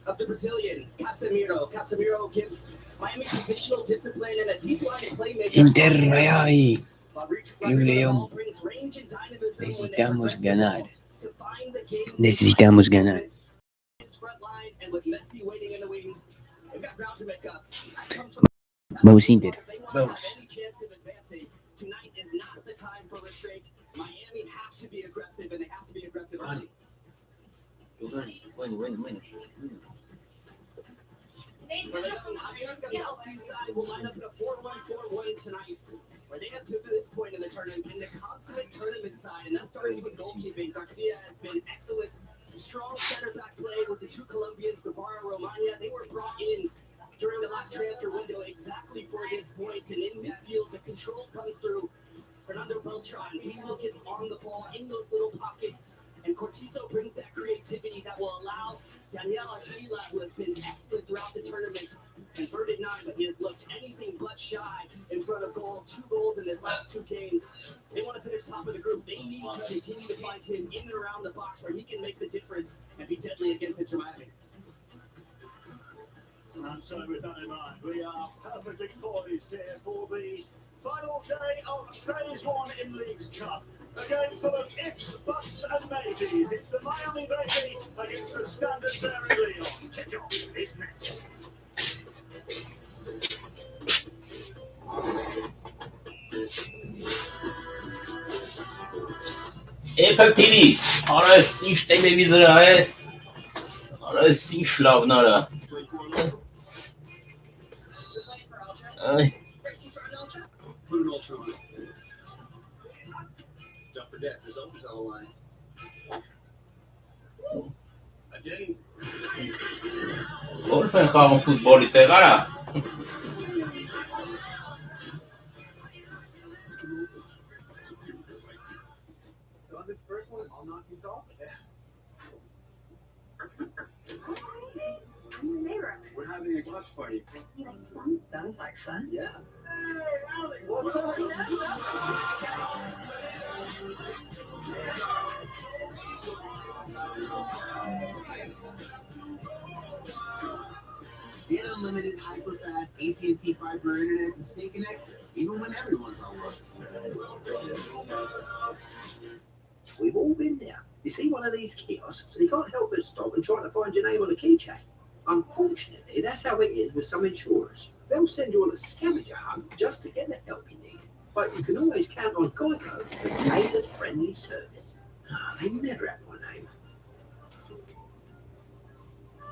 of the Brazilian Casemiro. Casemiro gives Miami positional discipline and a deep line of playmaking. Inter Miami. Club León. Necesitamos ganar. Necesitamos ganar. Vamos Inter. Vamos. Tonight is not the time for restraint. Miami have to be aggressive, and they have to be aggressive early. Bueno. For the Javier Gamelfi's side will line up in a 4-1-4-1 tonight, where they have to this point in the tournament in the consummate tournament side, and that starts with goalkeeping. Garcia has been excellent. Strong center back play with the two Colombians, Guevara, Romania. They were brought in during the last transfer window exactly for this point, and in midfield the control comes through Fernando Beltran. He will get on the ball in those little pockets, and Cortizo brings that creativity that will allow Daniel Arcila, who has been excellent throughout the tournament, converted 9, but he has looked anything but shy in front of goal. 2 goals in his last 2 games. They want to finish top of the group. They need to continue to find him in and around the box where he can make the difference and be deadly against Inter Miami. And so with that in mind, we are perfectly poised here for the final day of Phase 1 in Leagues Cup. A game full of ifs, buts and maybes. It's the Miami Baby against the Standard Bearer León. Kickoff is next. Epoch TV. Ară sinç televizoră aia. Ară sinç șlavnară. Food Ultra. Don't forget, there's always on the line. I didn't. Oricum ca un fotbalista, cara. So on this first one, I'll knock you off. I'm your neighbor. We're having a clutch party. You like fun? Sounds like fun. Yeah. Hey, Alex, what's up? Get unlimited, hyper-fast AT&T fiber internet and stay connected, even when everyone's on work. We've all been there. You see one of these kiosks, and you can't help but stop and try to find your name on a keychain. Unfortunately, that's how it is with some insurers. They'll send you on a scavenger hunt just to get the help you need. But you can always count on Geico for tailored, friendly service. They never have my name.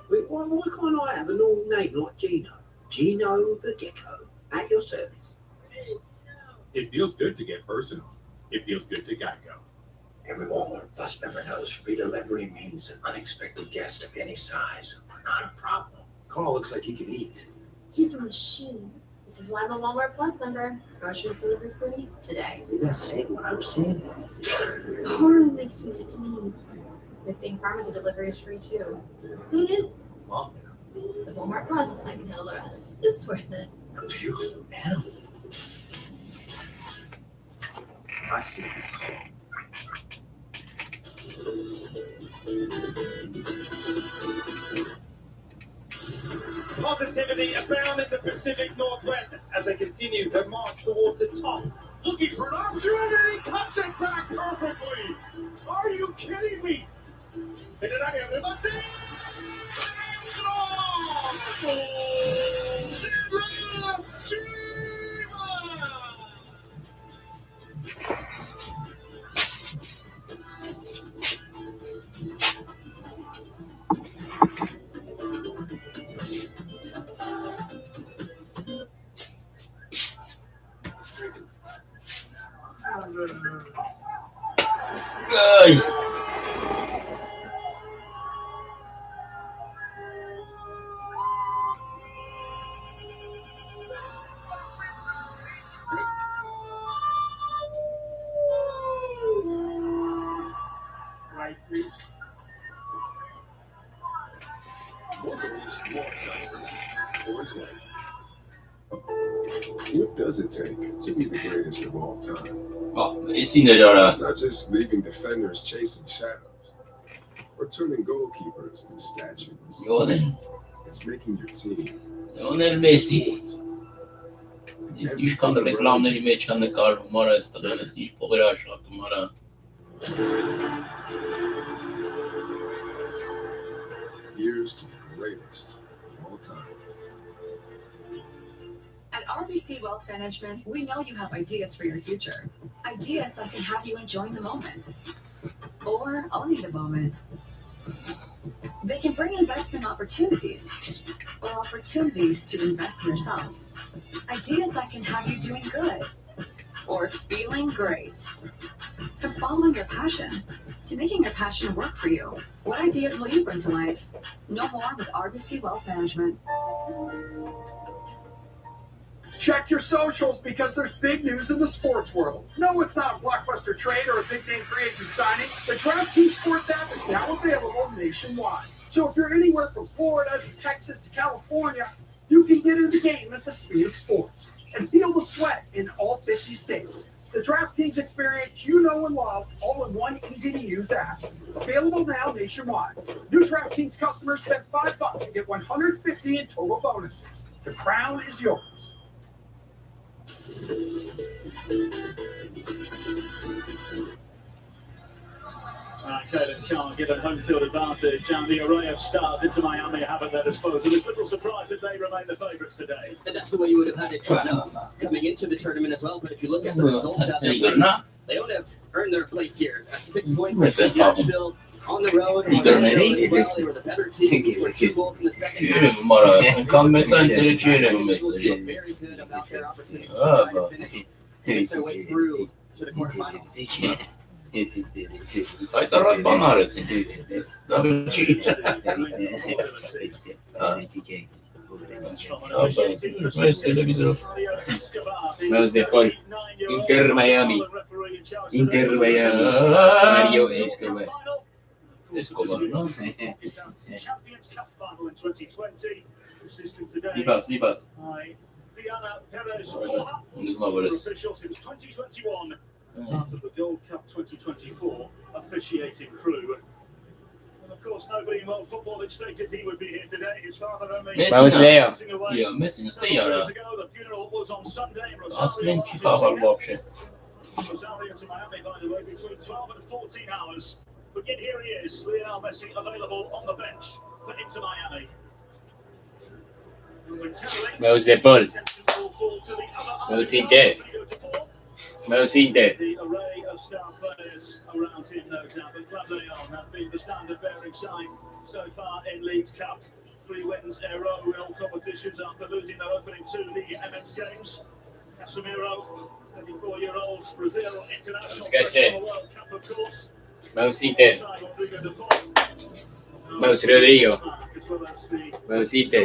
Wait, why can't I have a normal name like Gino? Gino the Gecko, at your service. It feels good to get personal. It feels good to Geico. Every Walmart Plus member knows free delivery means an unexpected guest of any size are not a problem. Carl looks like he can eat. He's a machine. This is why I'm a Walmart Plus member. Groceries delivered free today. See, that's saying what I'm saying. Carl makes me sneeze. Good thing pharmacy delivery is free too. Who knew? Well, With Walmart Plus, I can handle the rest. It's worth it. a beautiful animal. I see you, Carl. Positivity abound in the Pacific Northwest as they continue to march towards the top. Looking for an opportunity, cuts it back perfectly. Are you kidding me? And then I have the Ay. What does it take to be the greatest of all time? Messi ne diyor ha? It's not just leaving defenders chasing shadows. or turning goalkeepers into statues. León, It's making your team. Lionel Messi. Nici când reclamele meciane care mare asta, dar nici povera așa, mare. Here's to the greatest of all time. At RBC Wealth Management, we know you have ideas for your future. Ideas that can have you enjoying the moment or owning the moment. They can bring investment opportunities or opportunities to invest in yourself. Ideas that can have you doing good or feeling great. From following your passion to making your passion work for you. What ideas will you bring to life? Know more with RBC Wealth Management. Check your socials because there's big news in the sports world. No, it's not a blockbuster trade or a big name free agent signing. The DraftKings Sports app is now available nationwide. So if you're anywhere from Florida to Texas to California, you can get in the game at the speed of sports and feel the sweat in all 50 states. The DraftKings experience you know and love, all in one easy-to-use app. Available now nationwide. New DraftKings customers spend $5 and get $150 in total bonuses. The crown is yours. Caden can't give a home field advantage, and the array of stars into Miami have at their disposal. It's little surprise that they remain the favourites today. And that's the way you would have had it coming into the tournament as well. But if you look at the results out there, León have earned their place here. 6 points at Nashville on the road. Orlando as well. They were the better team. They scored 2 goals in the second half. So very good about their opportunity to try to finish their way through to the quarterfinals. Hai tarat banareți. Da, ce? Vamos de Paul. Inter Miami. Inter Miami. Mario Escobar. Escobar, nu? Champions Cup final in 2020. Assisted today Libați. by Diana Perez Unde mă vorbesc? officials. It was 2021. Part of the Gold Cup 2024 officiating crew. And of course, nobody in world football expected he would be here today. His father only Vamos, Leo. passing away Ja, Messi nu several stă iară. years ago. The funeral was on Sunday in Asta Rosario, e ceva вообще. Rosario to Miami, by the way, between 12 and 14 hours. But yet here he is, Lionel Messi, available on the bench for Inter Miami. Vamos de Paul. Vamos Inter. Vamos Inter. The array of star players around him, no doubt, but Club León have been the standard-bearing side so far in Leagues Cup. 3 wins in a row in all competitions after losing their opening 2 League MX games. Casemiro, 34-year-old Brazil international, World Cup, of course. Vamos Inter. Vamos Rodrigo. Vamos Inter.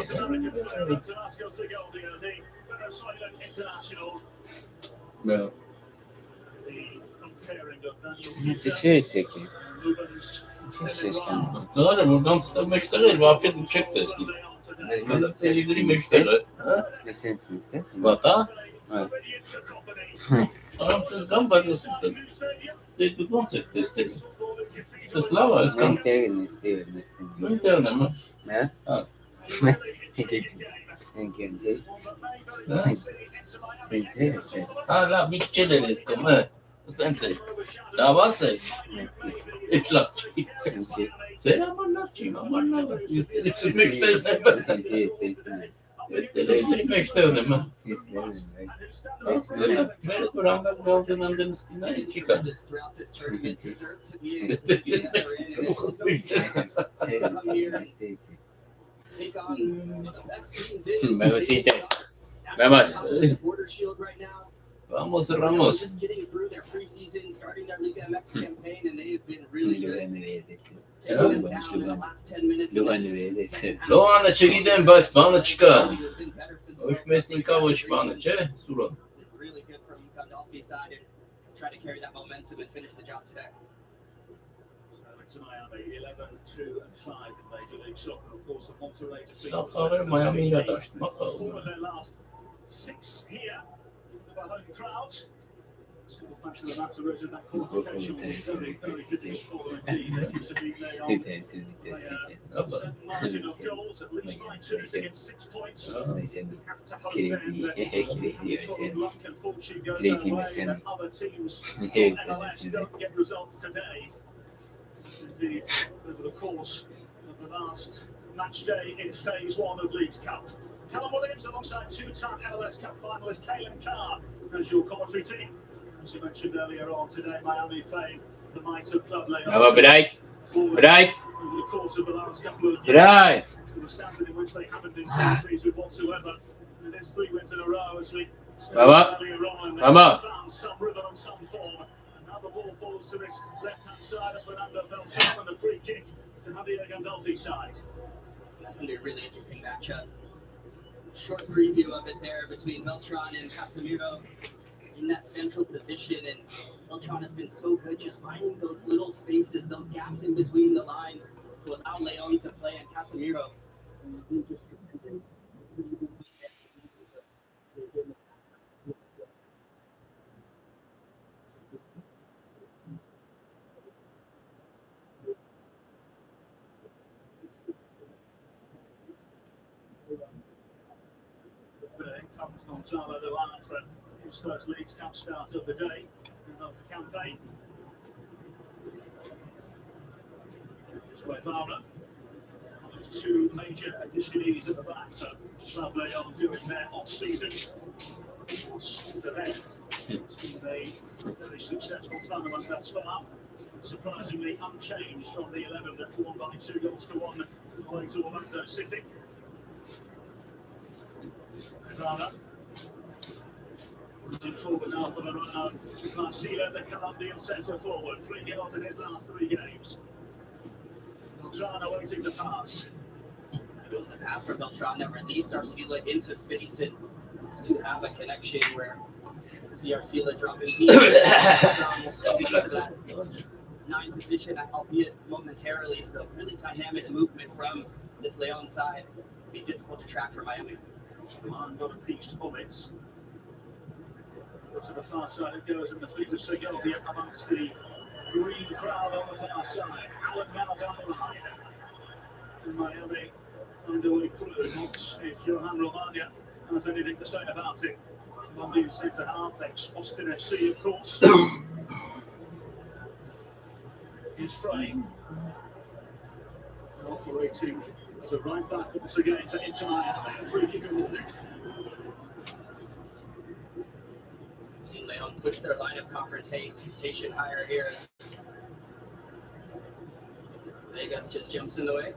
Vamos. Ce este aquí? Ce este aquí? Doamne, vorbeam să meșterări, вообще nu ce testi. Dar te lideri meșterări. Este? Gata? Am să-ți dăm bani să te ducem să testezi. Să slava, îți cam... Nu interne, mă. Da? Da. Închei. Da? Se înțelege. La mici celerezi, că mă, să înțelegi. Dar asta e. Deci la ce? Se mă la ce, mă la ce. Este de primește-ne, mă. Este de primește-ne, mă. Meritul am dat vreau să n-am denostinare, ce ca de. Vamos Inter. Vamos. Vamos, Ramos. Just getting through their preseason, starting their Liga MX campaign, and they have been really good. Taking them down in the last 10 minutes. León, ce gidem, băi, banăcică. Oși Messi în cavă și bană, ce? Sură. Really good from Gandolfi's side and try to carry that momentum and finish the job today. To Miami, 11-2-5 in Major League Soccer. Of course, the Monterrey defeat. Safare Miami ile taştı, bakalım. Four of their last 6 here of a home crowd. Simple fact of the matter is that that qualification will be very, very difficult for them indeed to beat León. Certain margin of goals, at least by 2 to get 6 points. We have to hope then that full of luck and fortune goes their way, that other teams from MLS don't get results today. Indeed, over the course of the last match day in Phase 1 of Leagues Cup. Callum Williams alongside two-time MLS Cup finalist Kalen Carr as your commentary team. As you mentioned earlier on today, Miami playing the might of Club León. Over the course of the last couple of years, to the standard in which they haven't been pleased with whatsoever. And it is 3 wins in a row as we said earlier on, and they've found some rhythm and some form. And now the ball falls to this left-hand side of Fernando Beltran, and the free kick to Javier Gandolfi's side. That's going to be a really interesting matchup. Short preview of it there between Beltran and Casemiro in that central position, and Beltran has been so good just finding those little spaces, those gaps in between the lines to allow León to play, and Casemiro has been just tremendous. Comes Gonzalo León for his first Leagues Cup start of the day of the campaign. Guevara, one of 2 major additions at the back for Club León during their off-season. For them, it's been a very successful tournament thus far. Surprisingly unchanged from the 11 that won by 2-1 away to Orlando City. Guevara. Looking forward now for the run-out. Marcelo, the Colombian centre forward, 3 goals in his last 3 games. Beltran awaiting the pass. It was the pass from Beltran that released Arcila into space, and to have a connection where you see Arcila dropping deep. Beltran will step into that 9 position, albeit momentarily. So really dynamic movement from this León side. It'd be difficult to track for Miami. Milan got a piece of it. To the far side it goes, and the feet of Segovia amongst the green crowd on the far side. Alan now down the line. And Miami find a way through. Not if Johan Romagna has anything to say about it. Colombian centre half, ex-Austin FC, of course. His frame. Operating as a right back once again for Inter Miami. Free kick awarded. Seen León push their line of confrontation higher here. Vegas just jumps in the way.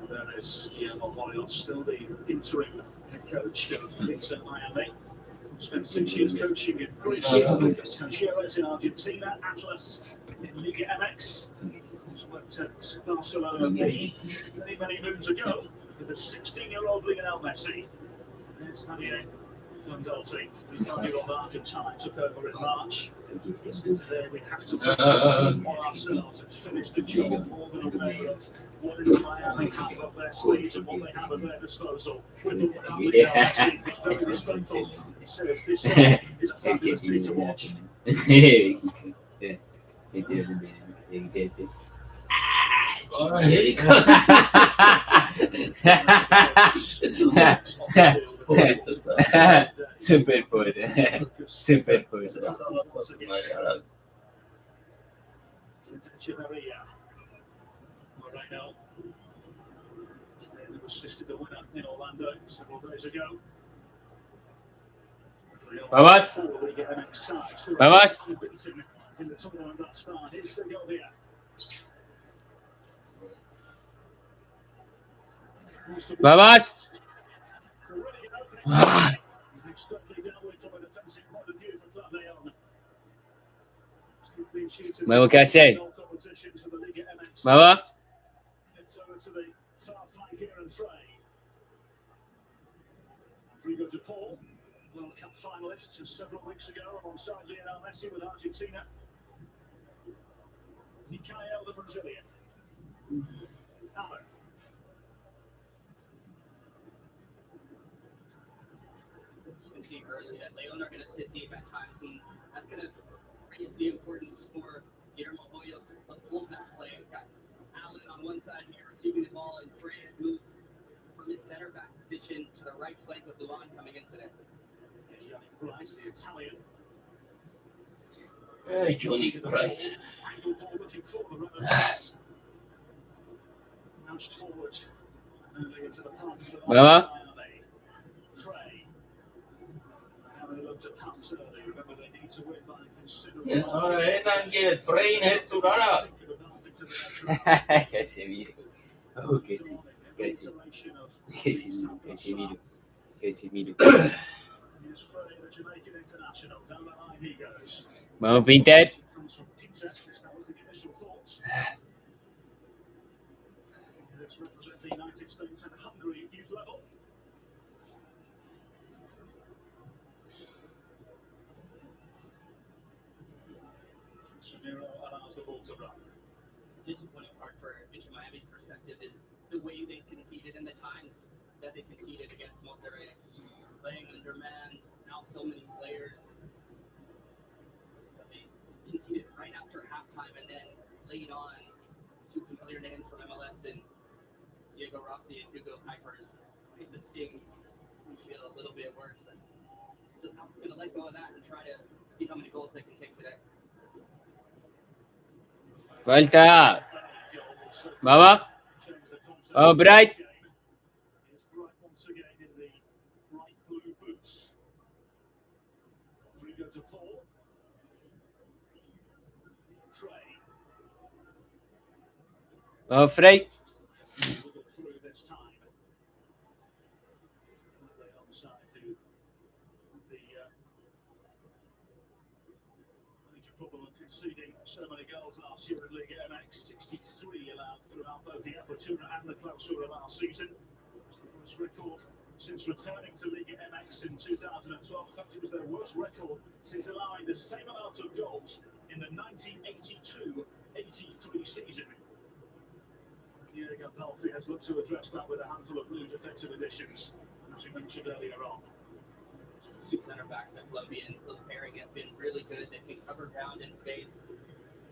There is Guillermo Morelos, still the interim head coach of Inter Miami. Spent 6 years coaching in Greece, Talleres in Argentina, Atlas in Liga MX. He's worked at Barcelona B many moons ago with the 16-year-old Lionel Messi. There's Javier Gandolfi, the 5-year-old Argentine, took over in March. So today we have to focus on ourselves and finish the job, more than aware of what Inter Miami have up their sleeves and what they have at their disposal. With or without Lionel Messi, he's very respectful. He says this is a fabulous team to watch. Super good. Super good. Moreno assisted the winner in Orlando several days ago. Vamos. Vamos. In the tournament thus far, here's Segovia. Vamos. Muevo que hace. Muevo. Rodrigo de Paul, World Cup finalist just several weeks ago alongside Lionel Messi with Argentina. Mikael, the Brazilian. Allen. see early that León are going to sit deep at times, and that's going to raise the importance for Guillermo Hoyos, the fullback play. Got Allen on one side here receiving the ball, and Frey has moved from his center back position to the right flank with León coming in today. Bright, the Italian. Hey, Johnny Bright. Angle ball looking for the Rebels. Nudged forward. Early into the park. Baba. Frey. Now they looked at Pants early. Remember, they need to win by considerable. Ja, redan get Frey net to rara. Que se mire. Oh, que sí. Que sí. Que sí. Que sí mire. Que sí mire. Here's Frey, the Jamaican international. Down the line he goes. Vamos, Pinter. Comes from Peter. That was the initial thought. Let's represent the United States and Hungary youth level. Samiro allows the ball to run. Disappointing part for Inter Miami's perspective is the way they conceded and the times that they conceded against Monterrey. Playing undermanned, out so many players. But they conceded right after halftime and then laid on two familiar names from MLS and Diego Rossi and Hugo Kuipers made the sting feel a little bit worse, but still not going to let go of that and try to see how many goals they can take today. Falta. Vamos. Vamos, Bright. It's Bright once again in the bright blue boots. Rodrigo to Paul. Frey. Vamos, Frey. Through this time. They onside to the major football and conceding so many goals last year in Liga MX. 63 allowed throughout both the Apertura and the Clausura last season. It's the worst record since returning to Liga MX in 2012. In fact, it was their worst record since allowing the same amount of goals in the 1982-83 season. Diego Palfi has looked to address that with a handful of new defensive additions, as we mentioned earlier on. Two center backs, the Colombians, those pairing have been really good. They can cover ground in space.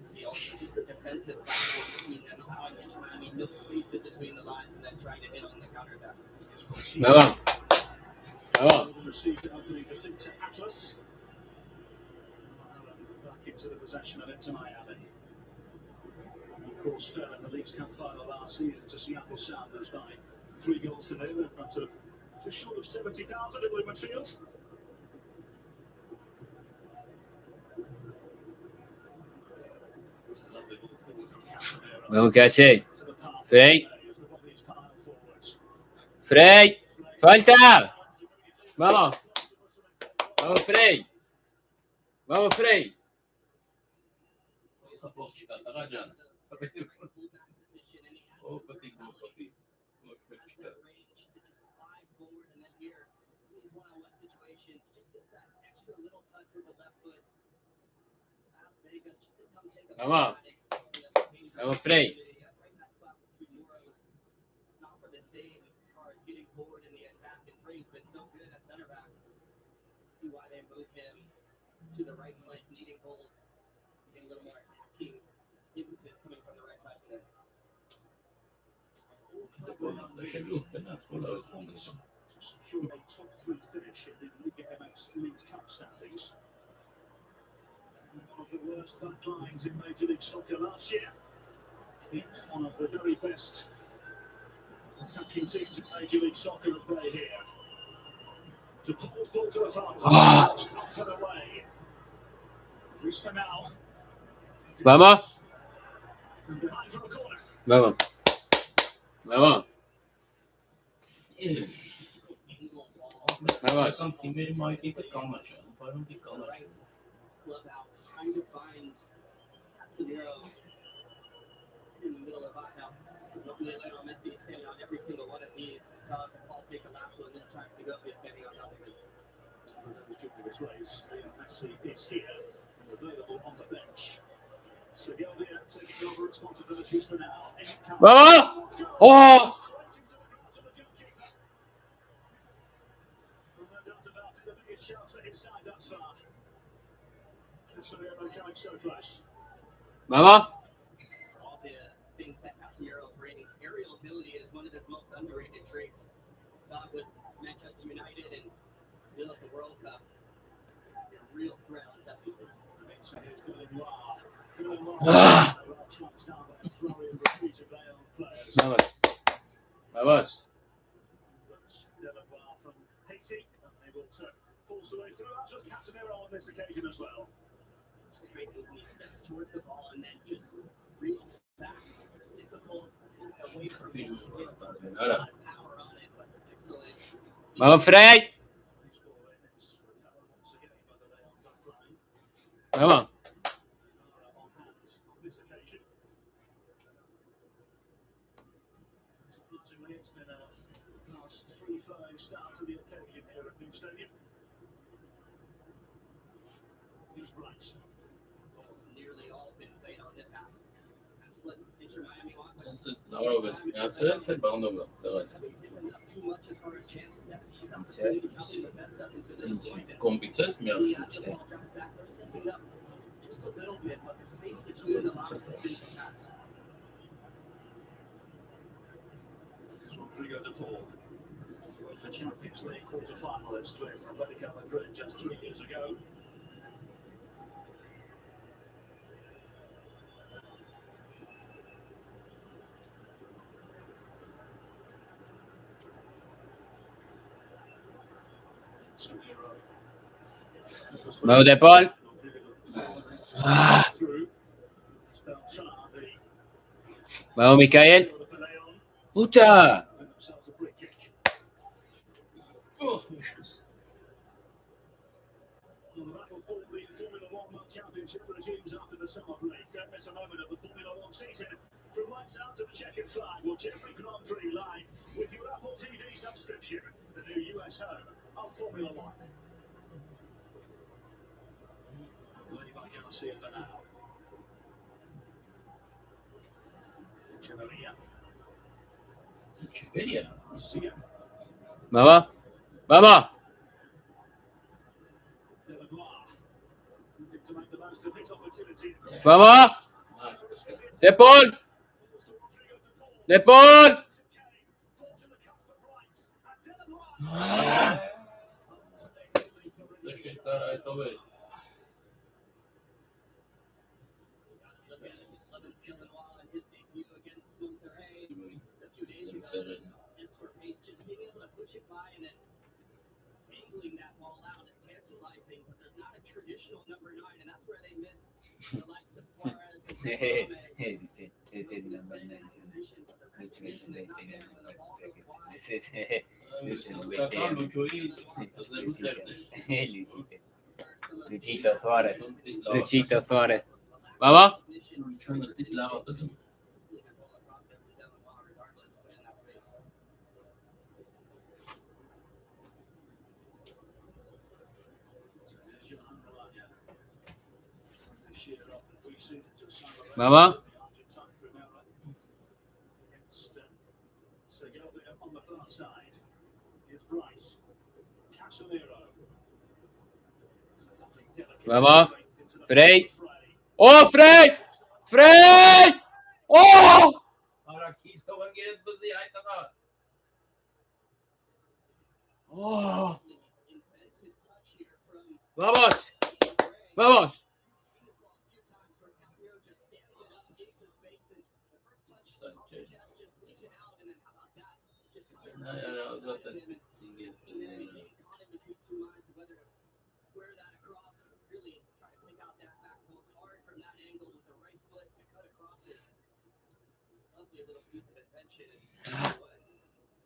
See also just the defensive platform between them, allowing Inter Miami no space in between the lines and then trying to hit on the counterattack. Vamos. Vamos. The season after he defeats Atlas. Back into the possession of Inter Miami. Of course, fell in the League's Cup final last season to Seattle Sounders by 3-0 in front of just short of 70,000 at Lumen Field. Vamos, Casey. Frey. Frey. Falta. Vamos. Vamos, Frey. Vamos, Frey. Vamos. Vamos, Frey. It's not for the same as far as getting forward in the attack, and Frey's been so good at center back. See why they move him to the right flank, needing goals, getting a little more attacking impetus coming from the right side today. Secure a top 3 finish in the Liga MX League's Cup standings. One of the worst back lines in Major League Soccer last year. One of the very best attacking teams in Major League Soccer at play here. To Paul's ball to the front. Up and away. At least for now. Vamos. And behind from a corner. Vamos. Vamos. Vamos. Club out, trying to find Casemiro in the middle of us now. So normally Lionel Messi is standing on every single one of these. We saw Paul take the last one this time. Segovia standing on top of it. His race. Messi is here and available on the bench. Segovia taking over responsibilities for now. Vamos. Oh. doubt about it, the biggest chance for his side thus far. Casemiro coming so close. Vamos. All the things that Casemiro brings, aerial ability is one of his most underrated traits. Saw it with Manchester United and Brazil at the World Cup. A real threat on set pieces. Vamos. Vamos. From Haiti, unable to force away through. That's just Casemiro on this occasion as well. It's great movement. He steps towards the ball and then just reels back. It's difficult away from him to get a lot of power on it, but excellent. Vamos, Fred. Vamos. It's been a nice 3-5 start to the occasion here at New Stadium. He's bright. It's almost nearly all been played on this half. And split Inter Miami won. Ahora ves, me hace el balón de Too much as far as chance set piece opportunity, probably the best up until this point. con Bices me hace. The ball drops back, they're stepping up just a little bit, but the space between the lines has been compact. Rodrigo de Paul, the Champions League quarter-finalist for Atletico Madrid just 3 years ago. Vamos, De Paul. Vamos, Micael. Puta. Oh, The battle for the Formula One World Championship resumes after the summer break. Don't miss a moment of the Formula One season. From lights out to the checkered flag, watch every Grand Prix live with your Apple TV subscription, the new US home of Formula One. Leave I can't see it for now. Echeverria. Echeverria. Vamos. Vamos. To make the most of his opportunity. Vamos. De Paul. De Paul. Deixa eu entrar aí, talvez. Just being able to push it by and then tangling that ball out is tantalizing, but there's not a traditional number 9, and that's where they miss the likes of Suarez and Luchito Suárez. Luchito Suárez. Vamos. Vamos. On the far side is Bryce. Casemiro. Vamos. Frey. Oh, Frey. Frey. Oh. Ahora aqui estão ganhando baseado também. Oh. Vamos. Vamos.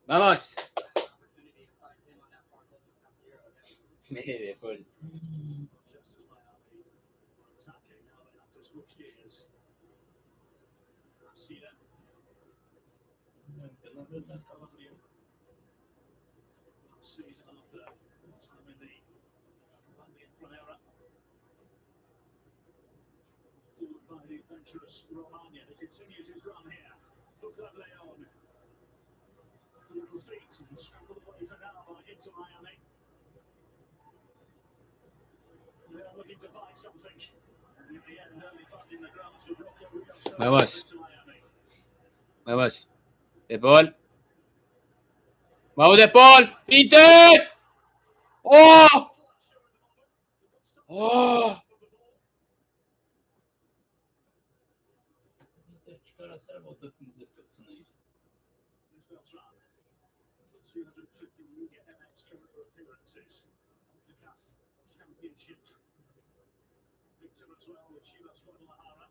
Vamos. De Paul. Season after time in the Colombian Primera. Forward by the adventurous Romagna, who continues his run here for Club León. Little feet and scrambled away for now by Inter Miami. looking to buy something. In the end, only finding the grounds to drop your Rio Vamos. to Miami. Vamos. De Paul. Vamos, De Paul. ¡Peter! ¡Oh! ¡Oh! Çıkar atar mı o takımın zıpkatısını iyice? 250 Liga MX career appearances. The CAF Championship. Victor as well with Chivas Guadalajara.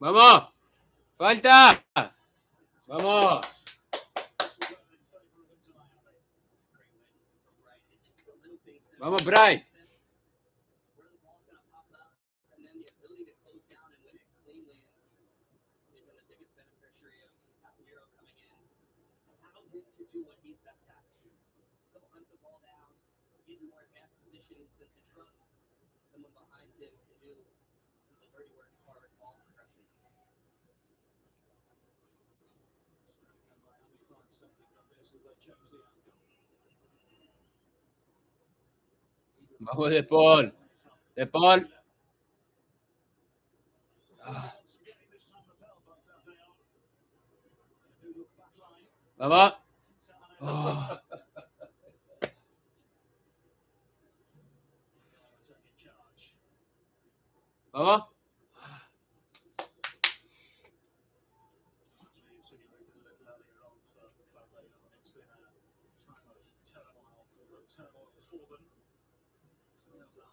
¡Vamos! ¡Falta! ¡Vamos! ¡Vamos, Brian! Where the ball's going to pop up, and then the ability to close down and win it cleanly. And they've been the biggest beneficiary of Casemiro coming in. It's allowed him to do what he's best at. To hunt the ball down, to get in more advanced positions, and to trust someone behind him can do some of the dirty work as far as ball progression. Miami finds something from this as they change the outcome. ¡Vamos, De Paul! ¡De Paul! Ah. ¡Vamos! Oh. ¡Vamos!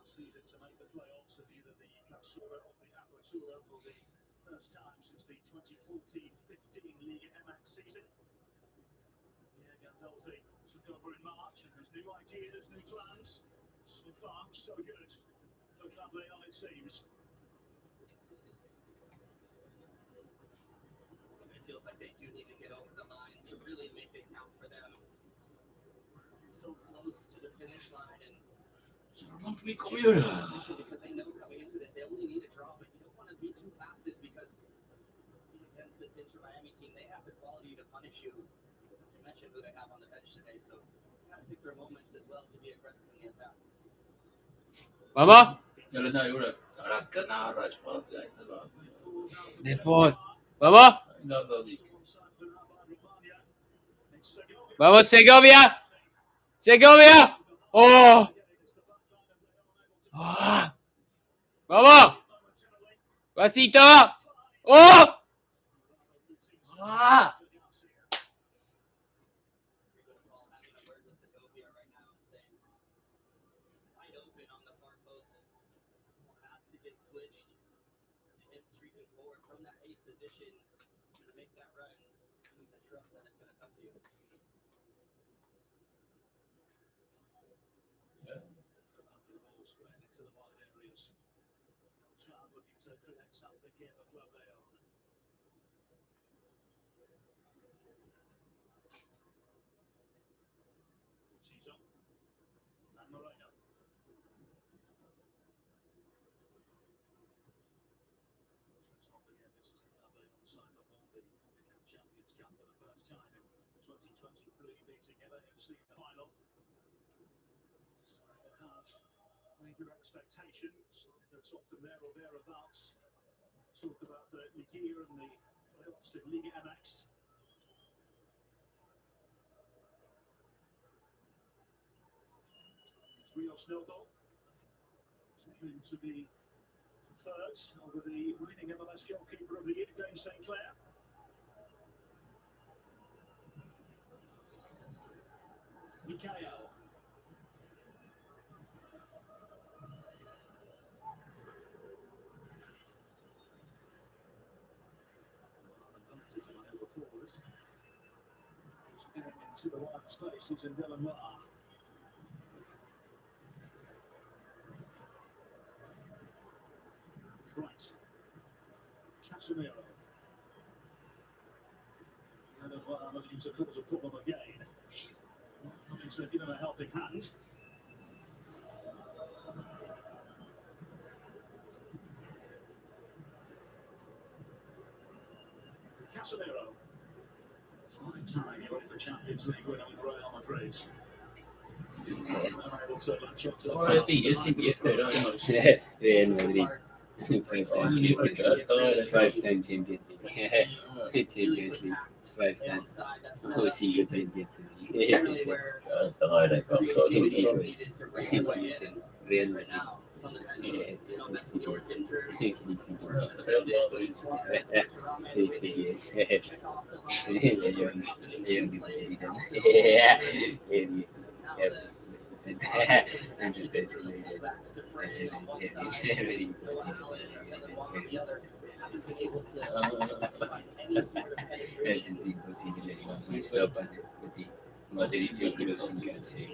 Season to make the playoffs of either the Clausura or the Apertura for the first time since the 2014-15 Liga MX season. Yeah, Gandolfi took over in March and has new ideas, new plans. So far, so good for Club León, it seems. It feels like they do need to get over the line to really make it count for them. They're so close to the finish line, and Bak bir koyuyor. because they know coming into this they only need a draw, but you don't want to be too passive because against this Inter Miami team, they have the quality to punish you. Not to mention who they have on the bench today, so you got to pick their moments as well to be aggressive in the attack. ¡Vamos! Eller nej, gjorde det. Rackarna araç bazı yaydı lazım. De Paul. ¡Vamos! Biraz az ilk. ¡Vamos, Segovia! ¡Segovia! ¡Oh! ¡Oh! ¡Vamos! ¡Vasito! ¡Oh! ¡Ah! Something here for Club León. Season. And Moreno. Let's not forget this is the Club León side that won the Champions Cup for the first time in 2023, beating LAFC in the final. They have major expectations. That's often there or thereabouts. Talk about the Liga and the playoffs in Liga MX. Rios Novo aiming to be third over the reigning MLS goalkeeper of the year, Dane St. Clair. Mikhail. Into the wide spaces in Dylan Lahr. Bright. Casemiro. Dylan Lahr looking to cause a problem again. Looking to give him a helping hand. Casemiro. Fine time, he won the Champions League winner with Real Madrid. Fue 10 y 10 era Real Madrid. 5-time champion. Champions League. 5-time. Oh, sí, yo Champions League. Real Madrid. Madrid yo creo sin canche.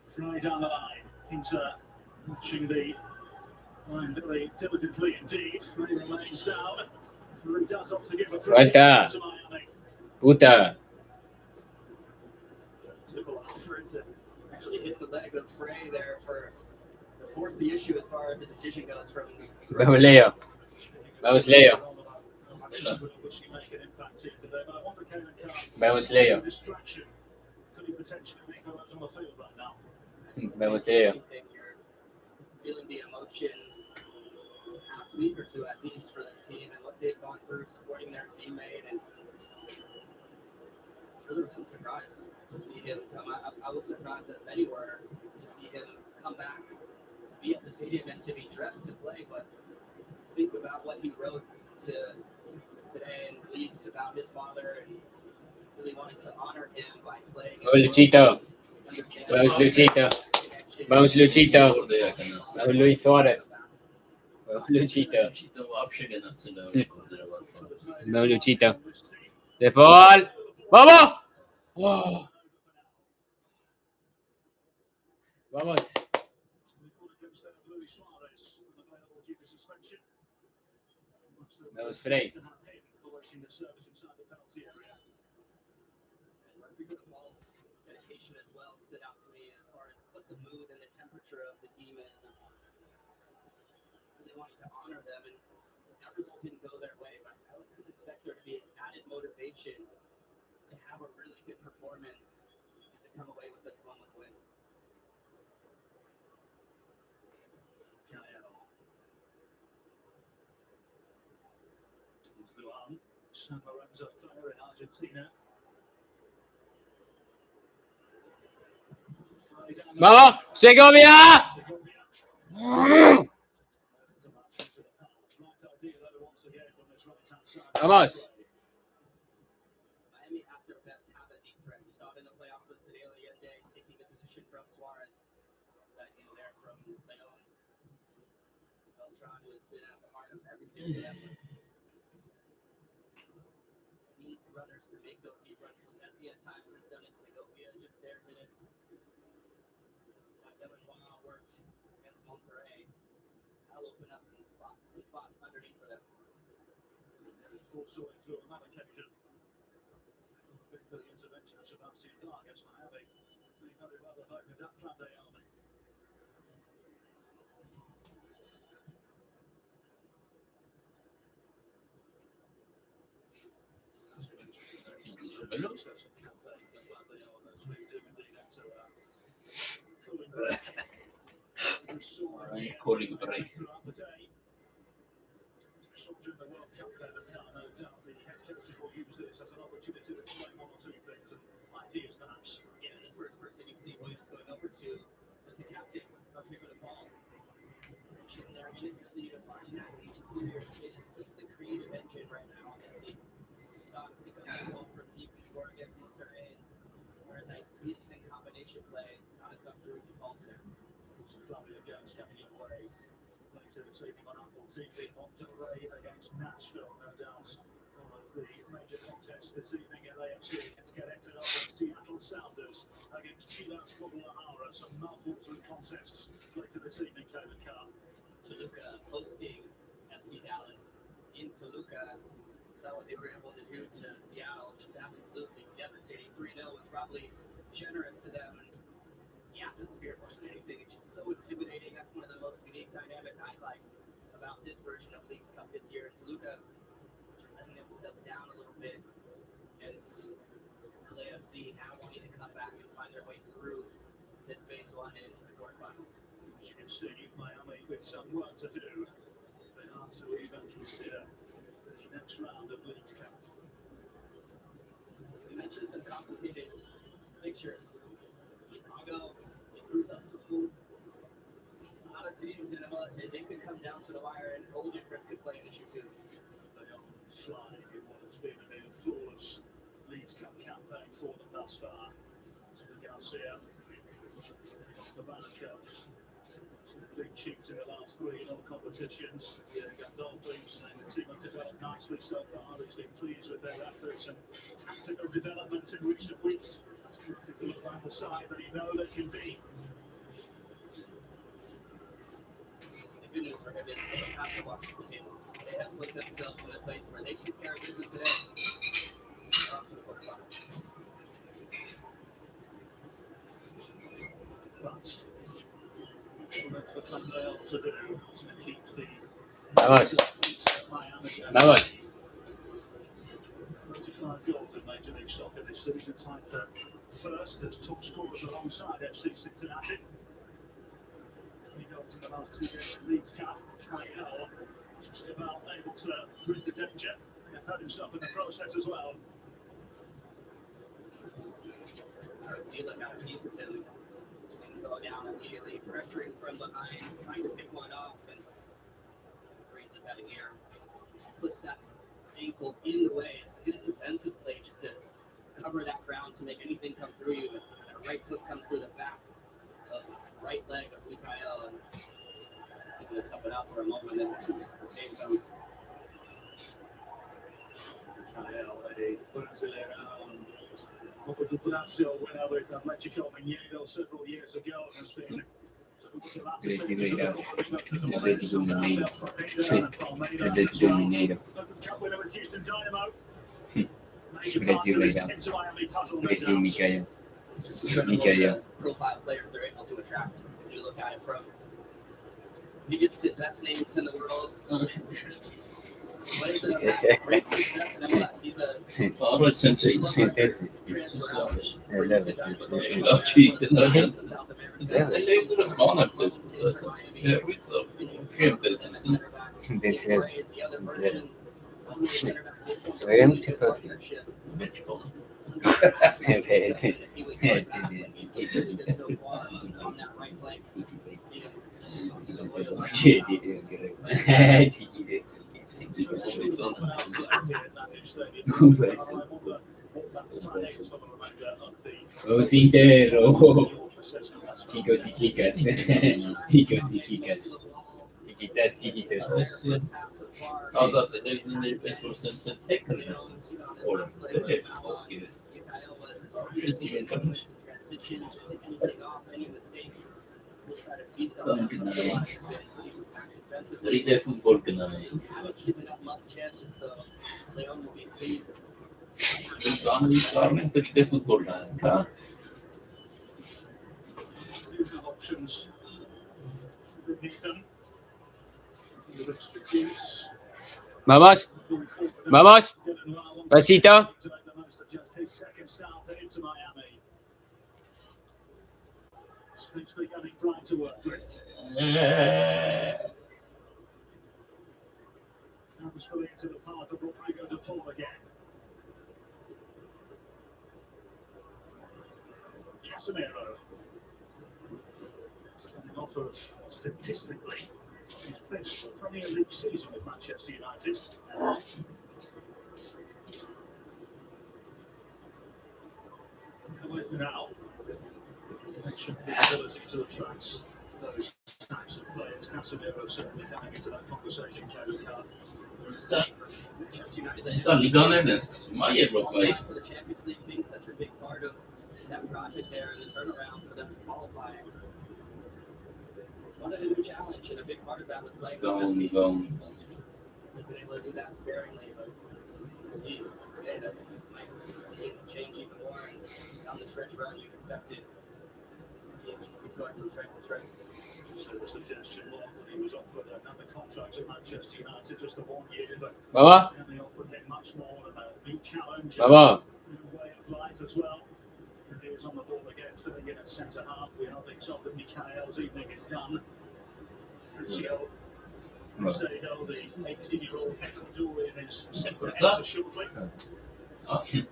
Fly down the line. Inter watching the line very diligently indeed. Three remains down. Three does opt to give a throw Falta. to Miami. Puta. Took a while for it to actually hit the leg of Frey there to force the issue as far as the decision goes from. Vamos Leo. Vamos Leo. Vamos Leo. Vamos Leo. Feeling the emotion past week or two at least for this team and what they've gone through supporting their teammate, and I'm sure there was some surprise to see him come out. I was surprised, as many were, to see him come back to be at the stadium and to be dressed to play. But think about what he wrote to today and released about his father, and really wanted to honor him by playing. Vamos Luchito. Vamos Luchito. Vamos Luchito. Vamos Luis Suárez. Vamos Luchito. Vamos Luchito. De Paul. ¡Vamos! Oh. Vamos. Vamos Frey. Dedication as well stood out to me as far as what the mood and the temperature of the team is. Really wanting to honor them, and that result didn't go their way, but I would expect there to be added motivation to have a really good performance and to come away with this one with win. León, San Lorenzo player in Argentina. ¡Vamos! ¡Segovia! ¡Vamos! Miami at their best have a deep threat. We saw it in the playoffs with Tadeo Allende taking the position from Suarez. That deal there from León. Beltran has been at the heart of everything for them. Need runners to make those deep runs. So that's at times has done it. Segovia just there did it. Worked against Monterrey. That'll open up some spots underneath for them. Forced away through on that occasion. Big for the intervention of Sebastian Clark against Miami. They very well the hope of that plan they are. Calling break. During the World Cup there, no doubt the head coaches will use this as an opportunity to explain one or two things and ideas perhaps. Yeah, the first person you see Williams going over to is the captain, Rodrigo de Paul. Mentioned their inability to find that interior space. He's the creative engine right now on this team. We saw him pick up the ball from deep and score against Monterrey. Whereas ideas and combination play, it's got to come through to Paul today. Flavio Jones coming in away later this evening on Apple TV. Monterrey against Nashville, no doubt. One of the major contests this evening at AFC. Let's get into Seattle Sounders against Chivas Guadalajara. Some mouth-watering contests later this evening, Kevin Carr. Toluca hosting FC Dallas in Toluca. Saw what they were able to do to Seattle. Just absolutely devastating. 3-0 was probably generous to them. The atmosphere more than anything, it's just so intimidating. That's one of the most unique dynamics I like about this version of Leagues Cup this year. Toluca, I think, steps down a little bit against LAFC, now wanting to come back and find their way through this phase one and into the quarterfinals. As you can see, Miami with some work to do. They are to even consider the next round of Leagues Cup. We mentioned some complicated fixtures. Chicago, Cruz Azul, a lot of teams in MLS, they could come down to the wire, and goal difference could play an issue too. They are flying in what has been a near flawless Leagues Cup campaign for them thus far. Garcia, the Banner clean sheets in the last three in all competitions. Dolphins and the team have developed nicely so far. He's been pleased with their efforts and tactical development in recent weeks. To look around the side that he know they can be. The good news for him is they don't have to watch the team. They have put themselves in a place where they took care of business today. They're on to the quarterfinals. But what for Clondale to do is to keep the Vamos, vamos. 25 goals in Major League Soccer this season, tied for first as top scorers alongside FC Cincinnati. 3 goals in the last 2 games of Leagues Cup. Kyle just about able to rid the danger and hurt himself in the process as well. Arcila got a piece of him and go down immediately, pressuring from behind, trying to pick one off, and great look out of here. Puts that ankle in the way. It's a good defensive play just to cover that ground to make anything come through you. And a right foot comes through the back of right leg of Mikhail, and he's going to tough it out for a moment, and then the game comes. Mikhail, a Brazilian Copa do Brasil winner with Atlético Mineiro several years ago, and has been Brasileirão. Atlético Mineiro. Atlético Mineiro. Brasileirão. Brasil, Mikhail. Mikhail. Profile players they're able to attract. When you look at it from, he gets the best names in the world. But he's a great success in MLS. He's a Forward sensation. transfer out. I love it. Love cheating. South America. Det är lite vanligt. Ja, visst. This is very typical. Os intero. Chicos y chicas. Chicos y chicas. Chiquitas, chiquitos. Alltså att det är en resursen tecknar och det är Ride fútbol que no me solamente ride fútbol acá. Options. Vamos, vamos, pasito. Casemiro. Off of statistically his best Premier League season with Manchester United. However, now you mentioned his ability to attract those types of players. Casemiro certainly coming into that conversation. Essa liga, né, uma Europa aí. For the Champions League being such a big part of that project there and the turnaround for them to qualify. Wanted a new challenge, and a big part of that was playing with Messi. They've been able to do that sparingly, but see, today that might change even more. And down the stretch run, you expected this team just keeps going from strength to strength. So the suggestion was that he was offered another contract at Manchester United just the 1 year, but Baba, they offered him much more than a new challenge, Baba. a way of life as well. And he was on the ball again, filling in at centre half. We hardly thought that Mikhail's evening is done. Crucio, Macedo, the 18-year-old Ecuadorian, is set to enter shortly. Okay,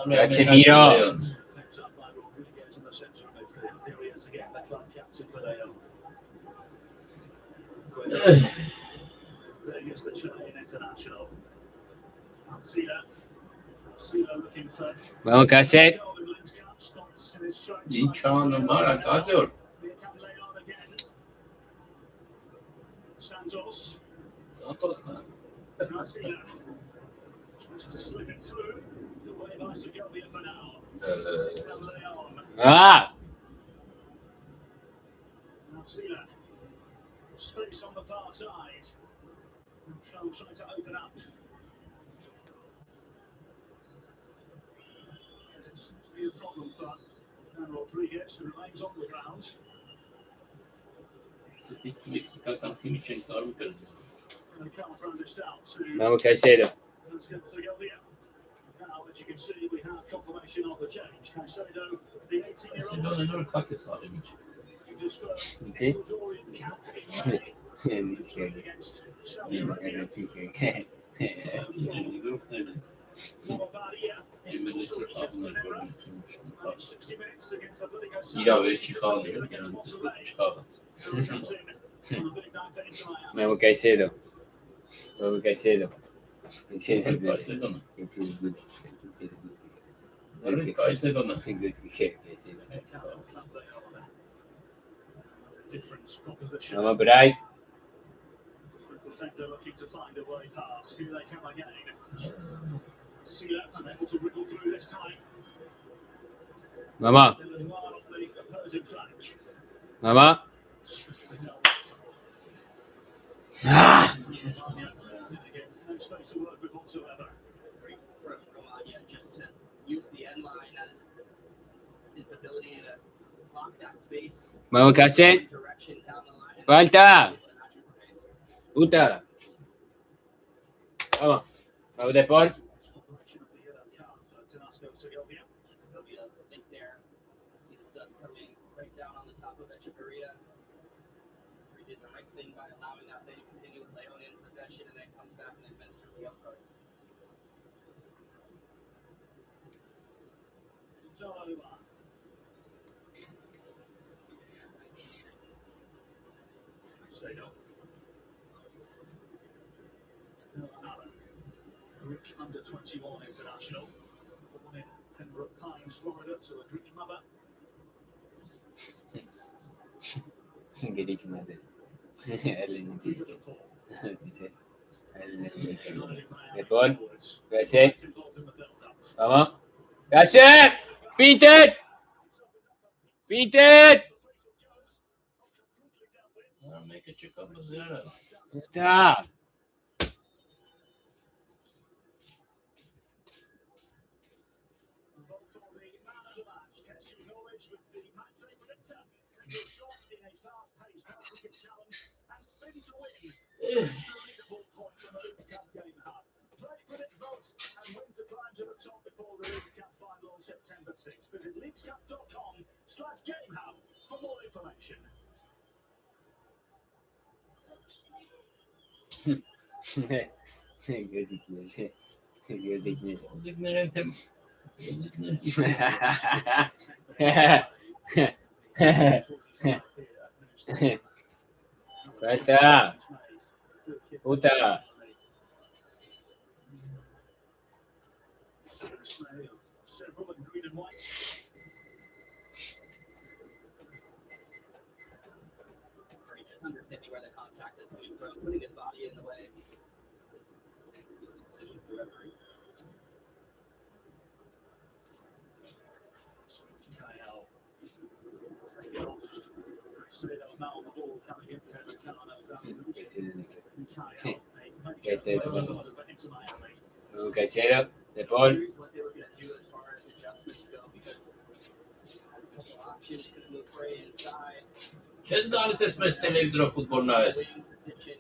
Casemiro. Takes up by Rodriguez in the centre of midfield. Here he is again, the club captain for León. Playing as the Chilean international. Sila looking for Vamos, Caset. Diciamo, ma caso. Santos. Santos, no. Sila tries to slip it through. The way by Segovia for now. León. Ah! Sila. Space on the far side. Trying to open up. Seems to be a problem for Rodriguez, who remains on the ground. And they can't round this out to Vamos, Caicedo. Segovia. Now, as you can see, we have confirmation of the change. Caicedo, the 18-year-old, his first Sí. Ecuadorian cap in May. Against Saudi Arabia. İra ve Chicago. Chicago. Vamos, Caicedo. Vamos, Caicedo. Caicedo. Caicedo no. Caicedo good. Caicedo good. Nerede Caicedo no. Good. Caicedo. Vamos, Bray. Defender looking to find a way past. Here they come again. Sila unable to wriggle through this time. Vamos. On the opposing flank. Vamos. Ah! No space to work with whatsoever. Great from Romagna just to use the end line as his ability to lock that space. Vamos, Caset. Direction down the line. Falta. Puta. Vamos. Vamos, Depor. Segovia link there. See the studs coming right down on the top of Echeverria. He did the right thing by allowing that play to continue with León in possession and then comes back and administers the yellow card. Sado. Allen, Greek under 21 international, born in Pembroke Pines, Florida, to a Greek mother. Greek mother. Liverpool. Dice. Depor. Caset. Involved in the build-up. Vamos. Caset. Beat it. Beat it. I'll make a Chicago 0. Puta. Vote for the man of the match. Test your knowledge with the match day predictor. Take your shot in a fast-paced cricket challenge and spin to win. Extra leaderboard points on the League Cup Game Hub. Play, predict, vote, and win to climb to the top before the League Cup final on September 6th. Visit leaguescup.com/gamehub for more information. Gözükmüyor. Zignerentem. Falta. Puta. Several in green and white. Just understanding where the contact is coming from, putting his body in the way. Easy decision for the referee. Kyle. Take it off. Sado now on the ball coming Caicedo, De Paul. Here's what they were going to do as far as adjustments go, because had a couple options, could move Frey inside. Ce-ți doamne să spui televiziunea fotbal nice? Wing position.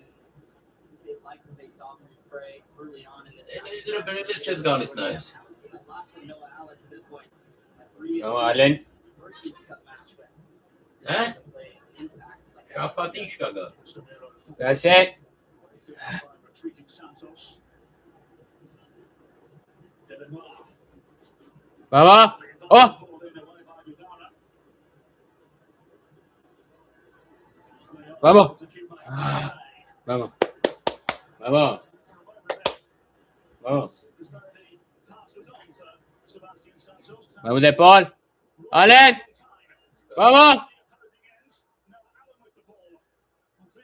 They like what they saw from Frey early on in this. Televiziunea Benedict ce-ți doamne nice? Haven't seen a lot from Noah Allen to this point. Noah Allen. First League's Cup match, but Eh? play impact like Și-a fatit caga. That's it. Retreating Santos. Vamos. Oh. Vamos. Vamos. Vamos. Vamos. Vamos, De Paul. Allen. Vamos.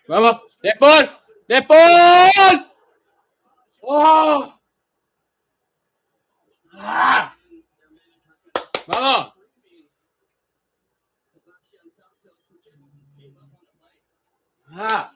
Vamos. De Paul. De Paul. Oh. Ah. Vamos. Ah.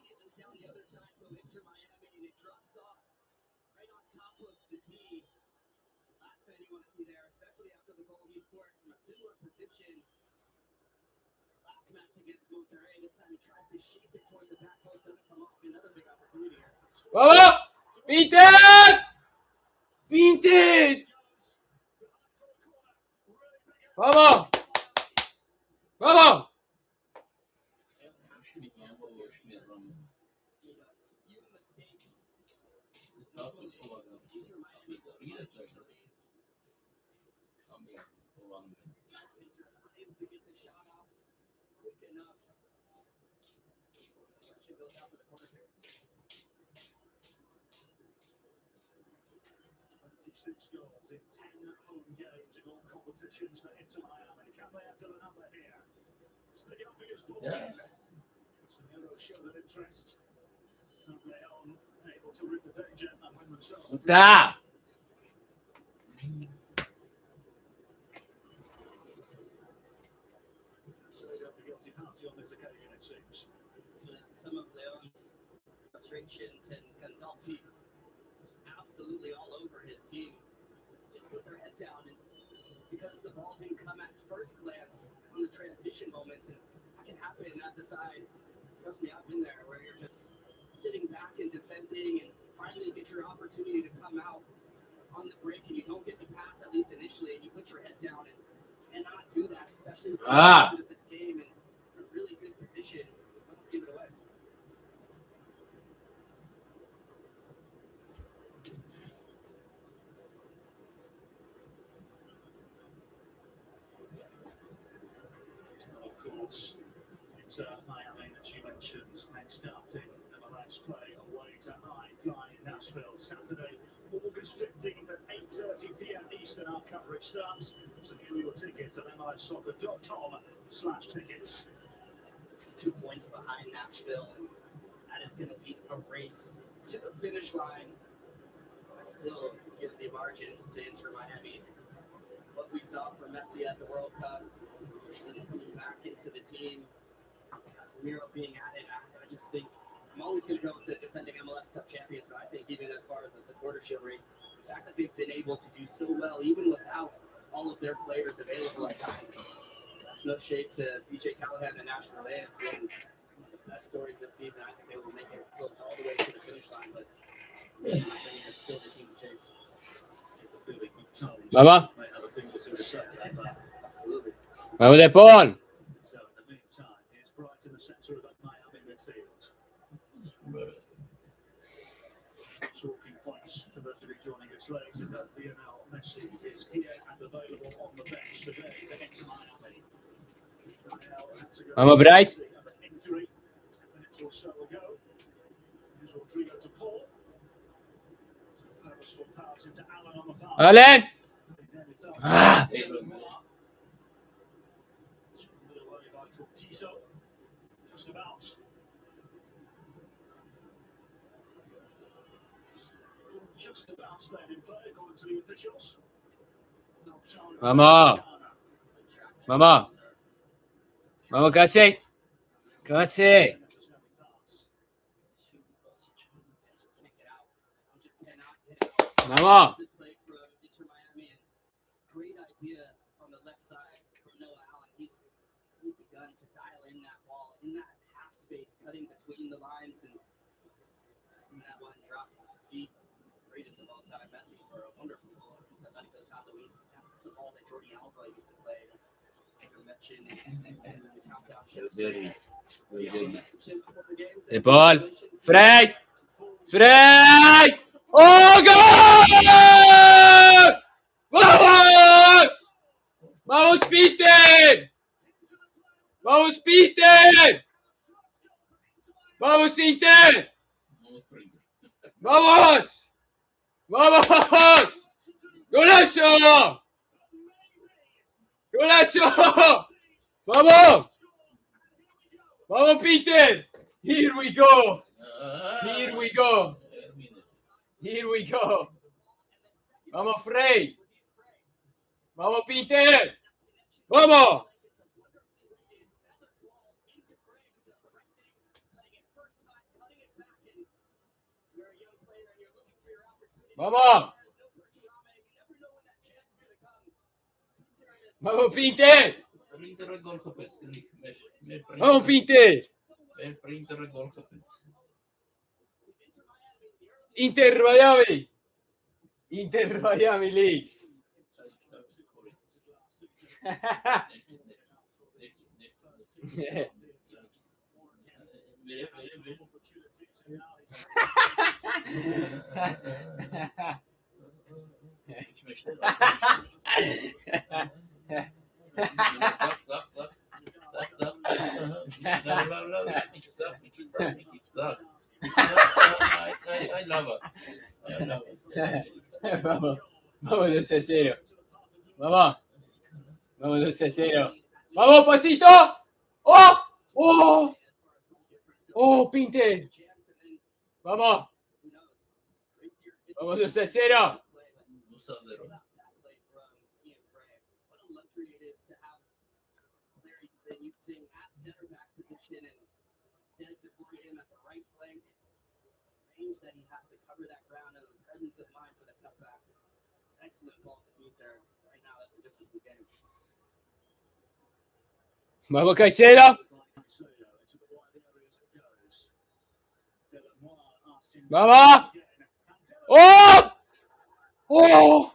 Vamos. Pinted. Pinted. Vamos. Vamos. Goals in 10 home games in all competitions for Inter Miami. Can they add to the number here? Sticking up for his ball. Yeah. Casemiro showed an interest. And León able to rid the danger and win themselves. Da. So they got the guilty party on this occasion, it seems. So some of León's frustrations and Gandolfi absolutely all over his team. Just put their head down, and because the ball didn't come at first glance on the transition moments, and that can happen as a side. Trust me, I've been there where you're just sitting back and defending, and finally get your opportunity to come out on the break, and you don't get the pass at least initially, and you put your head down, and cannot do that, especially with this game in a really good position. Let's give it away. It's Miami that you mentioned next up in MLS play away to high flying Nashville Saturday, August 15th at 8:30 p.m. Eastern. Our coverage starts. Secure your tickets at MLSsoccer.com/tickets. Just 2 points behind Nashville, and that is going to be a race to the finish line. I still give the margins to Inter Miami. What we saw from Messi at the World Cup, and coming back into the team, Casemiro being added, I just think I'm always going to go with the defending MLS Cup champions, but I think even as far as the supportership race, the fact that they've been able to do so well, even without all of their players available at times, that's no shade to BJ Callahan and Nashville. They have been one of the best stories this season. I think they will make it close all the way to the finish line, but I think it's still the team to chase. Vamos. Absolutely. Vamos, De Paul. So in the meantime, here's Bright in the centre of that Miami midfield. Talking points to those to be joining us late is that Lionel Messi is here and available on the bench today for Inter Miami. Vamos, Bright. Injury 10 minutes or so ago. Here's Rodrigo to Paul. Purposeful pass into Allen on the far. Allen. Ah. Just about. Just about staying in play according to the officials. Vamos. Vamos. Vamos, Casi. Casi. Vamos. Good play from Inter Miami and great idea on the left side from Noah Allen. He's begun to dial in that ball in that half space, cutting between the lines and seeing that one drop feet. Greatest of all time, Messi for a wonderful ball against Atletico San Luis. That's the ball that Jordi Alba used to play. I mentioned the countdown shows. De Paul. Frey. Frey. ¡Oh, gol! ¡Vamos! ¡Vamos, Peter! ¡Vamos, Peter! ¡Vamos, Inter! ¡Vamos! ¡Vamos! ¡Golazo! ¡Golazo! ¡Vamos! ¡Vamos, Peter! Here we go! Here we go! Here we go! ¡Vamos, Frey! ¡Vamos, Peter! ¡Vamos! ¡Vamos! ¡Vamos, Peter! ¡Vamos, Peter! Inter Miami! Inter Miami League! I love it. Vamos, vamos 2-0. Vamos, vamos 2-0. Vamos, pasito. ¡Oh! ¡Oh! ¡Oh, Pinte! Vamos. Vamos 2-0. That he has to cover that ground and the presence of mind for the cutback. Excellent ball to Peter. Right now, that's the difference in the game. Vamos, Caicedo. Vamos. ¡Oh! ¡Oh!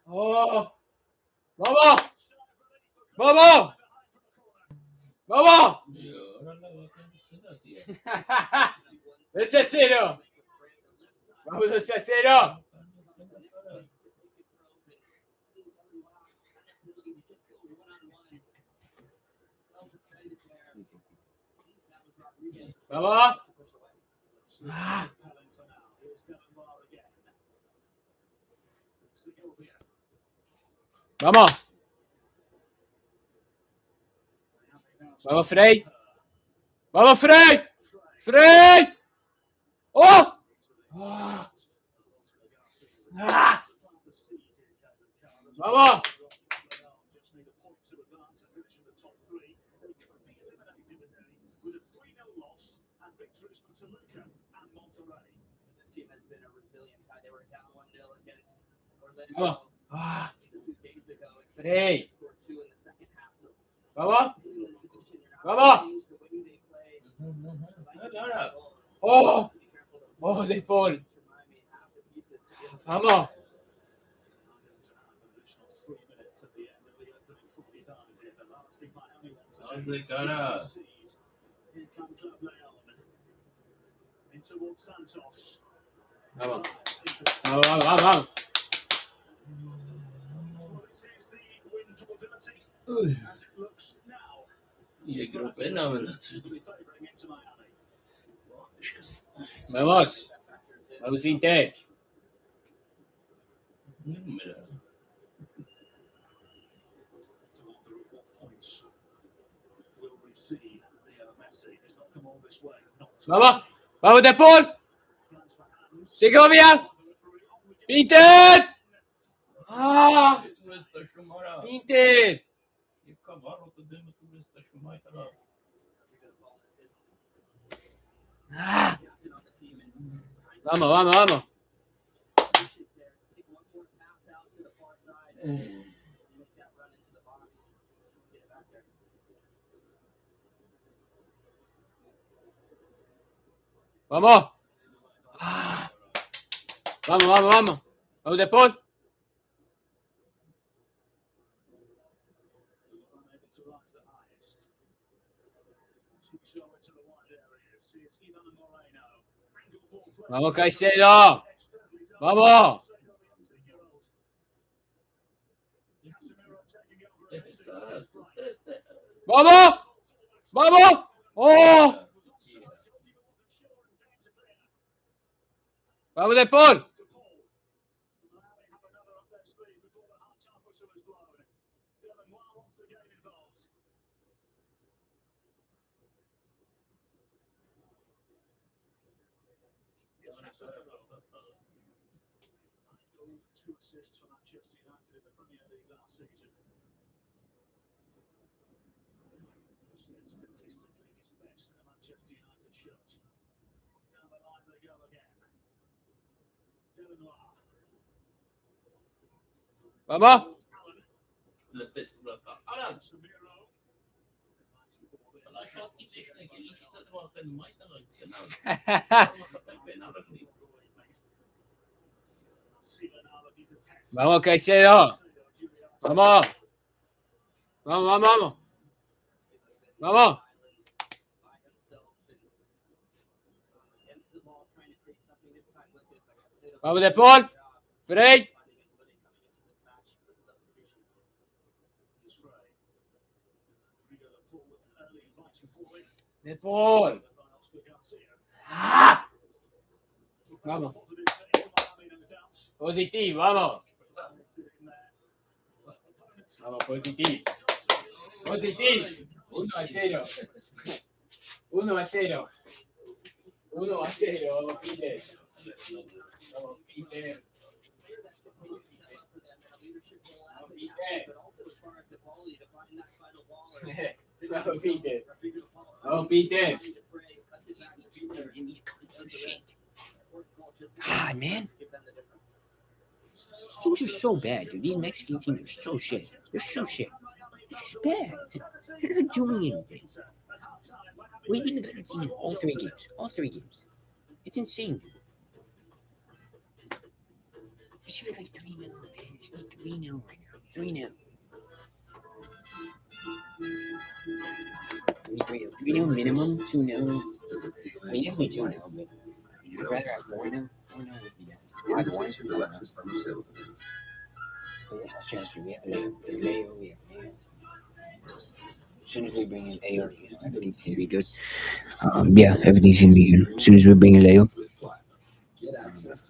¡Oh! ¡Vamos! ¡Vamos! ¡Vamos! 2-0. Vamos 2-0. Vamos. Ah. Vamos. Vamos, Frey. Vamos, Frey. Frey. ¡Oh! ¡Oh! ¡Ah! ¡Vamos! ¡Vamos! ¡Ah! Frey. ¡Vamos! ¡Vamos! ¡Oh! ¡Oh, De Paul! ¡Vamos! Hace cara. Vamos. Vamos, vamos, vamos. Y creo pena, ¿verdad? Vamos. Vamos, Inter. Mira. Vamos. Vamos, De Paul. Segovia. Inter. Ah. Inter. Ah. Vamos, vamos, vamos. Make that run into the box. Get it back there. Vamos. Ah. Vamos, vamos, vamos. Vamos de Paul. Vamos, Caicedo. Vamos. Vamos. Vamos. Oh. Vamos de Paul. Two assists for Manchester United in the Premier League last season. Statistically, he's best in a Manchester United shirt. Down the line they go again. Dylan Lar. Vamos. Vamos, Caicedo. Vamos. Vamos, vamos, vamos. Vamos. Vamos de Paul. Frey. De Paul. Ah. Vamos. Positivo, vamos. Vamos, positivo. Positivo. 1-0. 1-0. 1-0. Vamos, Peter. Vamos, Peter. Vamos, Peter. Vamos, Peter. God, man. These teams are so bad, dude. These Mexican teams are so shit. They're so shit. They're just bad. They're not doing anything. We've been the better team in all 3 games. All 3 games. It's insane, dude. It should be like 3-0, man. It's like 3-0 right now. 3-0. 3-0 minimum, 2-0. I mean, definitely 2-0, but I'd rather have 4-0. 4-0 would be nice. 5-1. Chester, we have Leo, we have Leo. As soon as we bring in Leo, everything's gonna be good. Yeah, everything's gonna be good. As soon as we bring in Leo,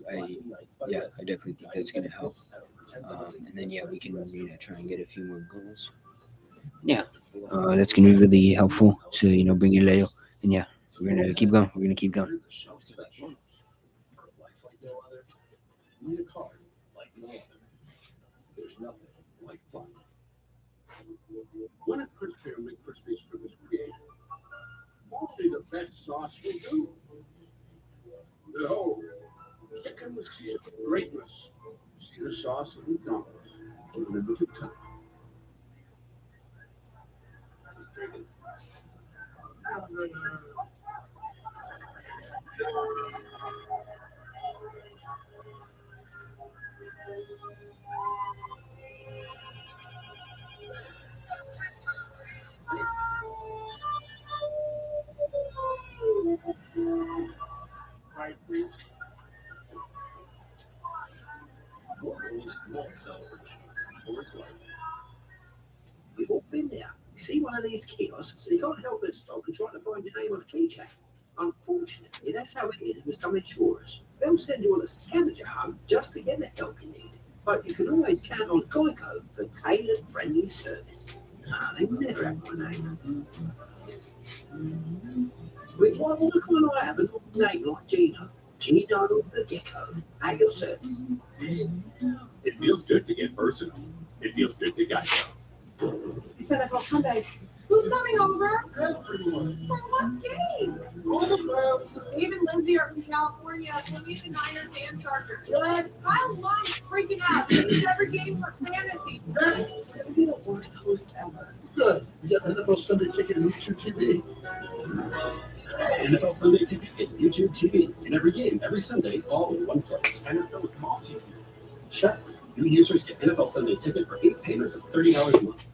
I definitely think that's gonna help. And then we can try and get a few more goals. Yeah, that's gonna be really helpful to bring in Leo. And we're gonna keep going. We're gonna keep going. Need a card like no other. There's nothing like fun. One at Crispy or McCrispy's Strip is created. Only the best sauce will do. Behold, chicken with seasoned greatness. See the sauce at McDonald's for a limited time. Right, please. World's more celebrations for its light. We've all been there. You see one of these kiosks, you can't help but stop and try to find your name on a keychain. Unfortunately, that's how it is with some insurers. They'll send you on a scavenger hunt just to get the help you need. But you can always count on Geico for tailored, friendly service. They never have my name. Why can't I have a little name like Gino? Gino the Gecko at your service. It feels good to get personal. It feels good to Geico. It's NFL Sunday. Who's coming over? Everyone. For what game? All about David Lindsay Lindsay are from California. Louis the Niners and Chargers. Good. Kyle Long's freaking out. He needs every game for fantasy. We're gonna be the worst hosts ever. Good. We got the NFL Sunday Ticket and YouTube TV. NFL Sunday Ticket and YouTube TV. And every game, every Sunday, all in one place. NFL Multi. Check. New users get NFL Sunday Ticket for 8 payments of $30 a month.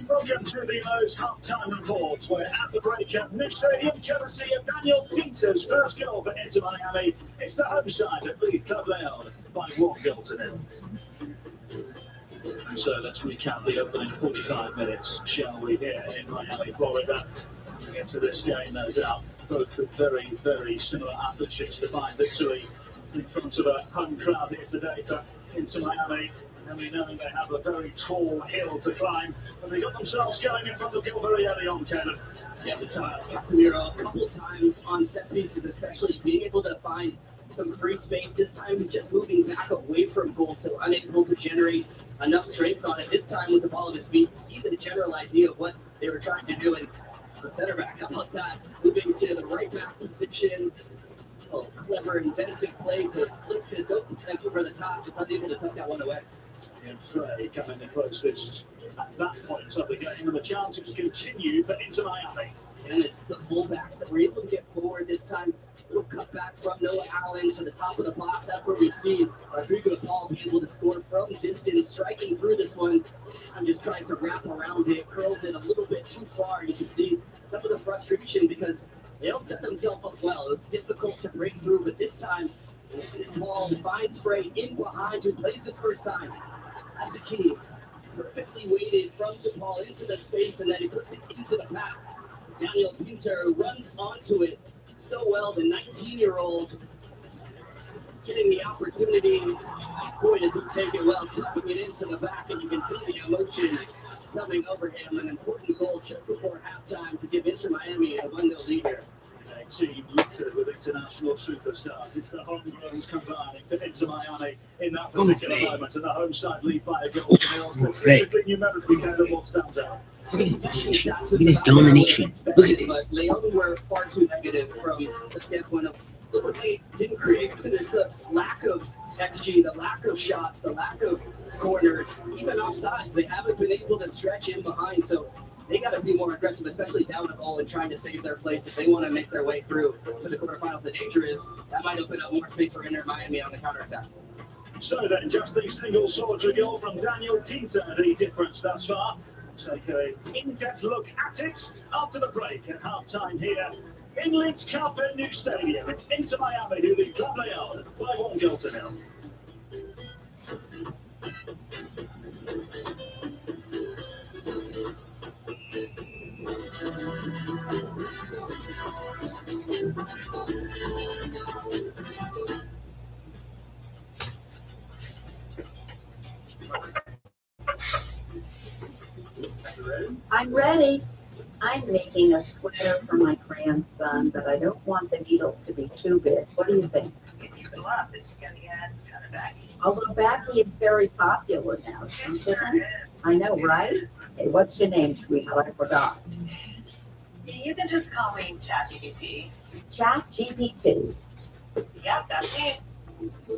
Welcome to the O's halftime report. We're at the break at New Stadium, courtesy of Daniel Peters' first goal for Inter Miami. It's the home side at League Club León by 1-0. And so let's recap the opening 45 minutes, shall we, here in Miami, Florida. We get to this game, no doubt, both with very, very similar ambitions to find victory in front of a home crowd here today for Inter Miami. And we know they have a very tall hill to climb, and they got themselves going in front of Gil very early on, Kevin. Yeah, we saw Casemiro a couple times on set pieces, especially being able to find some free space. This time he's just moving back away from goal, so unable to generate enough strength on it. This time with the ball at his feet, see the general idea of what they were trying to do. And the center back, how about that? Moving to the right back position. Oh, clever, inventive play to flip this open over the top, just unable to tuck that one away. And Frey coming the closest at that point of the game, and the chances continue for Inter Miami. And it's the fullbacks that were able to get forward this time. Little cutback from Noah Allen to the top of the box. That's where we've seen Rodrigo Paul be able to score from distance, striking through this one. And just tries to wrap around it, curls it a little bit too far. You can see some of the frustration because they don't set themselves up well. It's difficult to break through, but this time, Paul finds Frey in behind, who plays his first time. That's the keys. Perfectly weighted from DePaul into the space, and then he puts it into the path. Daniel Pinter runs onto it so well. The 19-year-old getting the opportunity. Boy, does he take it well, tucking it into the back, and you can see the emotion coming over him. An important goal just before halftime to give Inter Miami a 1-0 lead here. A team littered with international superstars. It's the homegrowns combining for Inter Miami in that particular moment, and the home side lead by a goal to nil. Statistically, numerically, kind of what stands out. Look at this domination. Look at this. But León were far too negative from the standpoint of what they didn't create. There's the lack of XG, the lack of shots, the lack of corners, even offsides. They haven't been able to stretch in behind, so they got to be more aggressive, especially down a goal and trying to save their place if they want to make their way through to the quarterfinals. The danger is that might open up more space for Inter Miami on the counterattack. So then, just a single solitary goal from Daniel Pinter, the difference thus far. Take an in-depth look at it after the break at halftime here in Leeds Cup at New Stadium. It's Inter Miami who lead Club León by 1-0. I'm ready. I'm making a sweater for my grandson, but I don't want the needles to be too big. What do you think? If you go up, it's going to get kind of baggy. Although baggy is very popular now, don't you think? I know, right? Hey, what's your name, sweetheart? I forgot. You can just call me ChatGPT. ChatGPT. Yep, that's me.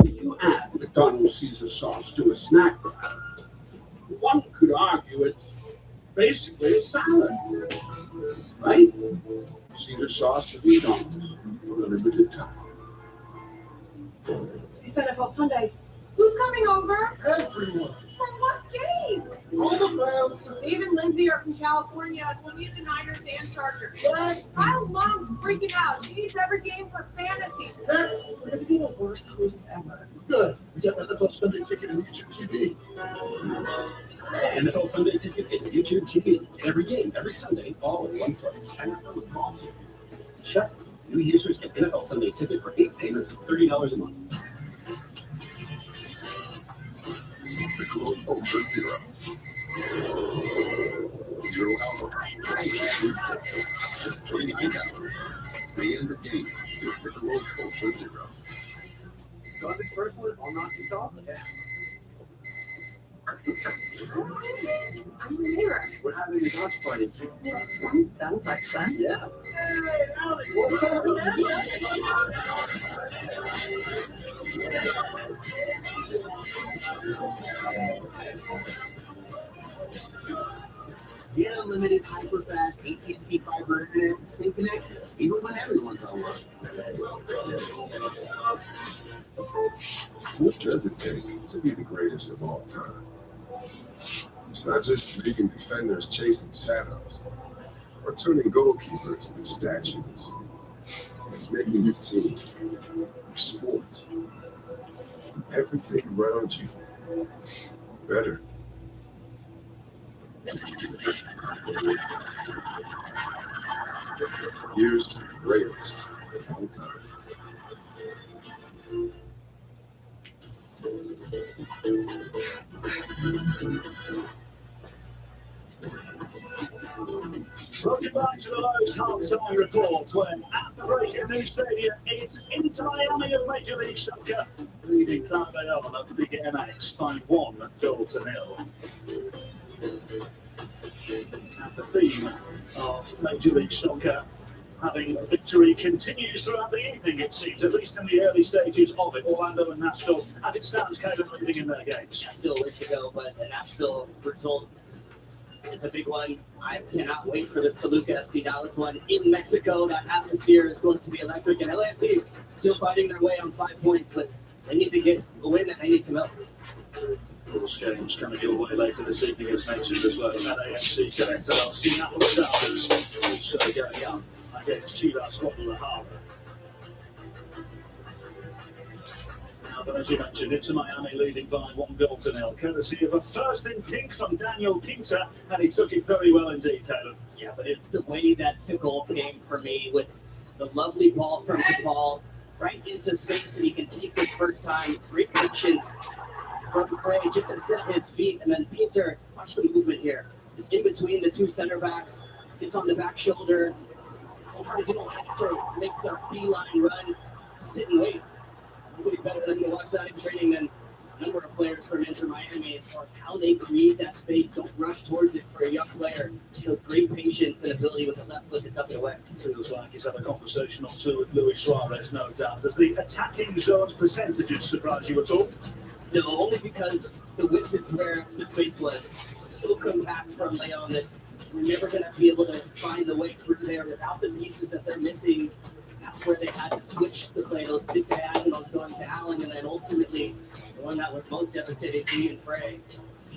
If you add McDonald's Caesar sauce to a snack wrap, one could argue it's basically a salad, right? Caesar sauce at McDonald's for a limited time. It's NFL Sunday. Who's coming over? Everyone. For what game? All the family. Dave and Lindsay are from California. Louis the Niners and Chargers. Good. Kyle's mom's freaking out. She needs every game for fantasy. We're going to be the worst hosts ever. Good. We got the NFL Sunday Ticket and YouTube TV. NFL Sunday Ticket and YouTube TV. And every game, every Sunday, all in one place. NFL Multi. Check. New users get NFL Sunday Ticket for 8 payments of $30 a month. Michelob Ultra Zero. Zero alcohol, ultra smooth taste. Just 29 calories. Stay in the game with Michelob Ultra Zero. So this first one, I'll knock you talk. I'm the mirror. We're having a dodge party. Sounds like fun. Yeah. Get unlimited, hyper-fast AT&T fiber internet. Stay connected, even when everyone's online. What does it take to be the greatest of all time? It's not just making defenders chasing shadows or turning goalkeepers into statues. It's making your team, your sport, and everything around you better. Here's to the greatest of all time. Welcome back to the Lowe's half-time report when at the break at New Stadium, it's Inter Miami of Major League Soccer leading Club León at the Big MX by 1-0. And the theme of Major League Soccer having victory continues throughout the evening, it seems, at least in the early stages of it. Orlando and Nashville, as it stands, kind of leading in their games. Yeah, still a ways to go, but the Nashville result is a big one. I cannot wait for the Toluca FC Dallas one in Mexico. That atmosphere is going to be electric, and LAFC still fighting their way on 5 points, but they need to get a win and they need some help. Those games coming your way later this evening, as mentioned as well. That AFC connected on Seattle Sounders, also going up against Chivas Guadalajara. Now, but as you mentioned, Inter Miami leading by 1-0, courtesy of a first in pink from Daniel Pinter, and he took it very well indeed, Caleb. Yeah, but it's the way that the goal came for me with the lovely ball from DePaul right into space, and he can take this first time. It's great patience from Frey just to set his feet, and then Pinter, watch the movement here. It's in between the two center backs. It's on the back shoulder. Sometimes you don't have to make the beeline run. Just sit and wait. Nobody better than to watch that in training than a number of players from Inter Miami as far as how they create that space. Don't rush towards it for a young player. Shows great patience and ability with the left foot to tuck it away. Feels like he's had a conversation or two with Luis Suarez, no doubt. Does the attacking zone's percentages surprise you at all? No, only because the width is where the space was. So compact from León that we're never going to be able to find the way through there without the pieces that they're missing. That's where they had to switch the play. Those big diagonals going to Allen, and then ultimately the one that was most devastating to me and Frey.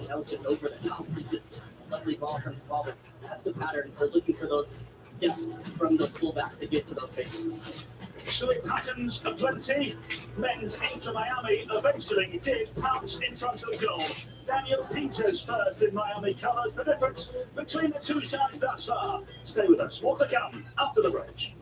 That was just over the top. It's just a lovely ball from the ball. But that's the pattern. So looking for those depth from those fullbacks to get to those spaces. Showing patterns aplenty. Men's Inter Miami eventually did pounce in front of goal. Daniel Peters first in Miami colours. The difference between the two sides thus far. Stay with us. More to come after the break.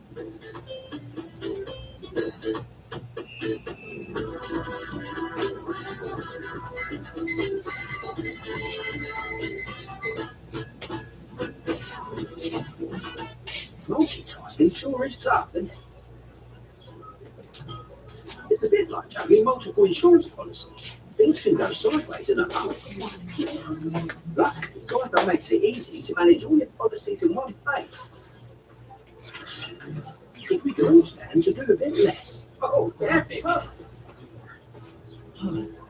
Multitasking sure is tough, isn't it? It's a bit like juggling multiple insurance policies. Things can go sideways in a moment. Luckily, Geico makes it easy to manage all your policies in one place. If we could all stand to do a bit less. Oh, perfect. That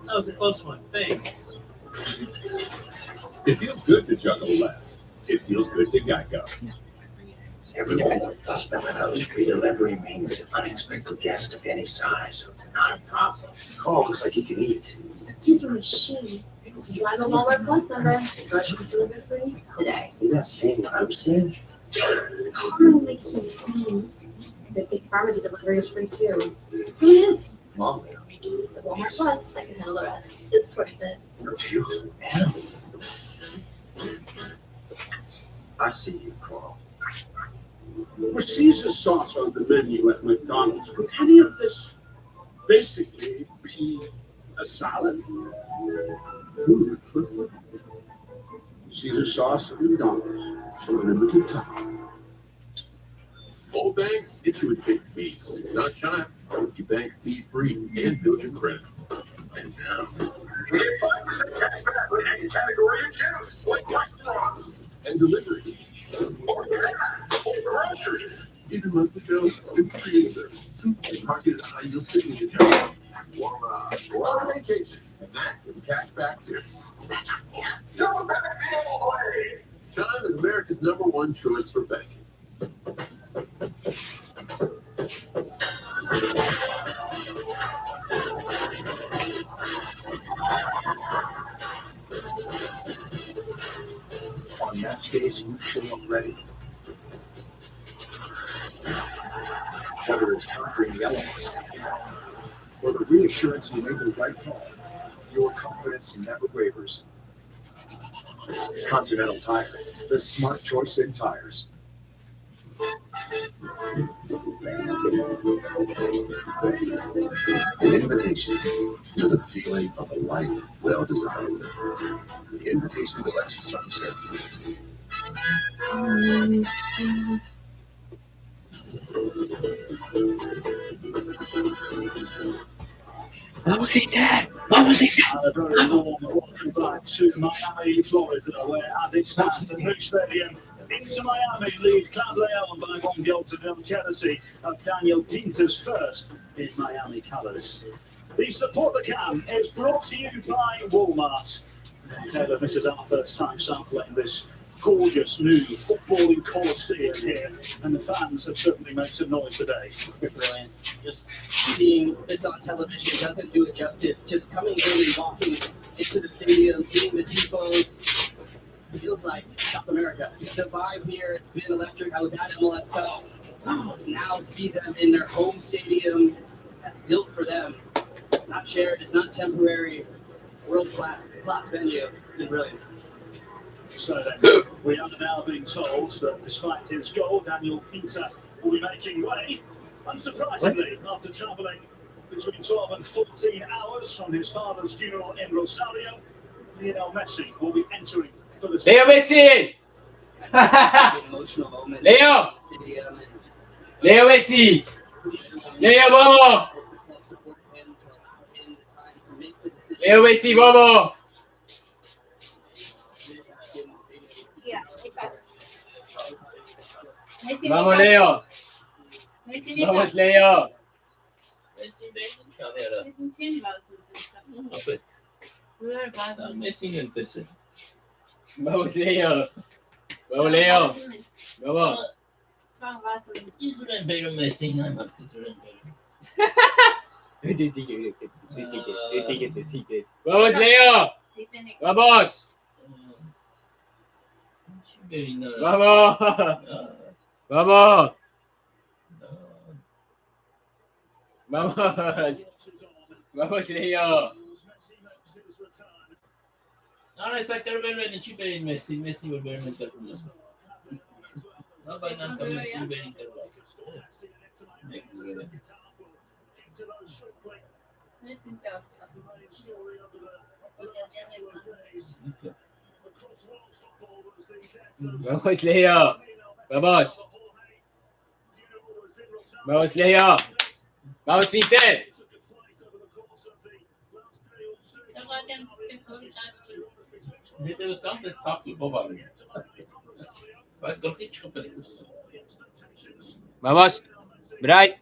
was a close one. Thanks. It feels good to juggle less. It feels good to Geico. Everyone plus Domino's free delivery means unexpected guests of any size. Not a problem. Carl looks like he can eat. He's a machine. This is why I'm a Walmart Plus member. Groceries delivered free today. You not seeing what I'm saying? Carl makes me sneeze. Good thing pharmacy delivery is free too. Who knew? Mom, With Walmart Plus, I can handle the rest. It's worth it. you're beautiful animal. I see you, Carl. With Caesar sauce on the menu at McDonald's, could any of this basically be a salad? Food for food. Caesar sauce at McDonald's. Unlimited time. All banks issue a big fees. Not China. You bank fee-free and build your credit. And now, We get 5% cash back with any category you choose, like restaurants. and delivery. Or gas, or groceries. Even monthly bills and streaming service. Simply market a high-yield savings account. Voila, go on vacation. And that with cash back too. Double benefit all the way. Time is America's #1 choice for banking. On match days, you show up ready. Whether it's conquering the elements or the reassurance you made the right call, your confidence never wavers. Continental Tire, the smart choice in tires. An invitation to the feeling of a life well designed. The invitation to let circumstances. What was he dead? What was he dead? A very warm welcome back to Miami, Florida, where as it stands, the new stadium into Miami leads Club León by 1-0 courtesy of Daniel Pinter's first in Miami colours. The Support the Cam is brought to you by Walmart. Taylor, this is our first time sampling this gorgeous new footballing coliseum here, and the fans have certainly made some noise today. Brilliant. Just seeing this on television doesn't do it justice. Just coming in and walking into the stadium, seeing the tifos, feels like South America. The vibe here has been electric. I was at MLS Cup. To now see them in their home stadium that's built for them. It's not shared, it's not temporary. World-class venue. It's been brilliant. So then, we are now being told that despite his goal, Daniel Pinter will be making way. Unsurprisingly, after travelling between 12 and 14 hours from his father's funeral in Rosario, Lionel Messi will be entering for the Leo Messi! Emotional moment. Leo! Leo Messi! Leo, vamos! Leo Messi, vamos! Vamos, Leo! Vamos, Leo! Vamos, Leo! Vamos, Leo! Vamos! Vamos, Leo! Vamos! Vamos! Vamos! Vamos! Vamos, Leo! Ahora sacar verme en Chile y Messi volver a meter con eso. No va a tanto Messi ver intervalo. Vamos, Leo! Vamos! Vamos, Leo! Vamos, Inter! Dit is dan de stap die Boba. Wat komt niet gebeurd? Vamos! Bereid!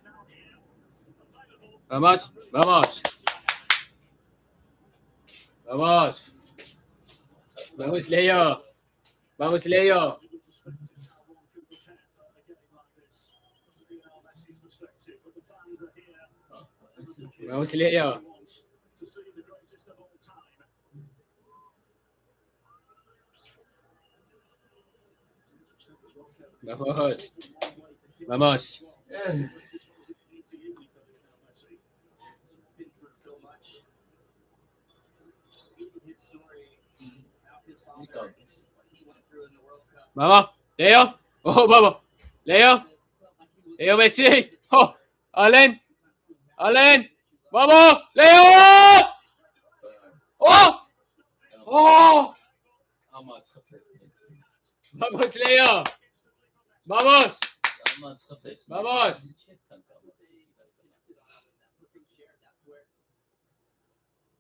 Vamos! Vamos! Vamos! Vamos, Leo! Vamos, Leo! Vamos, Leo! Vamos! Vamos! Vamos! Leo! Oh, vamos! Leo! Leo Messi! Oh! Allen! Allen! Vamos! Leo! Oh! Oh! Vamos, Leo! Vamos! Vamos!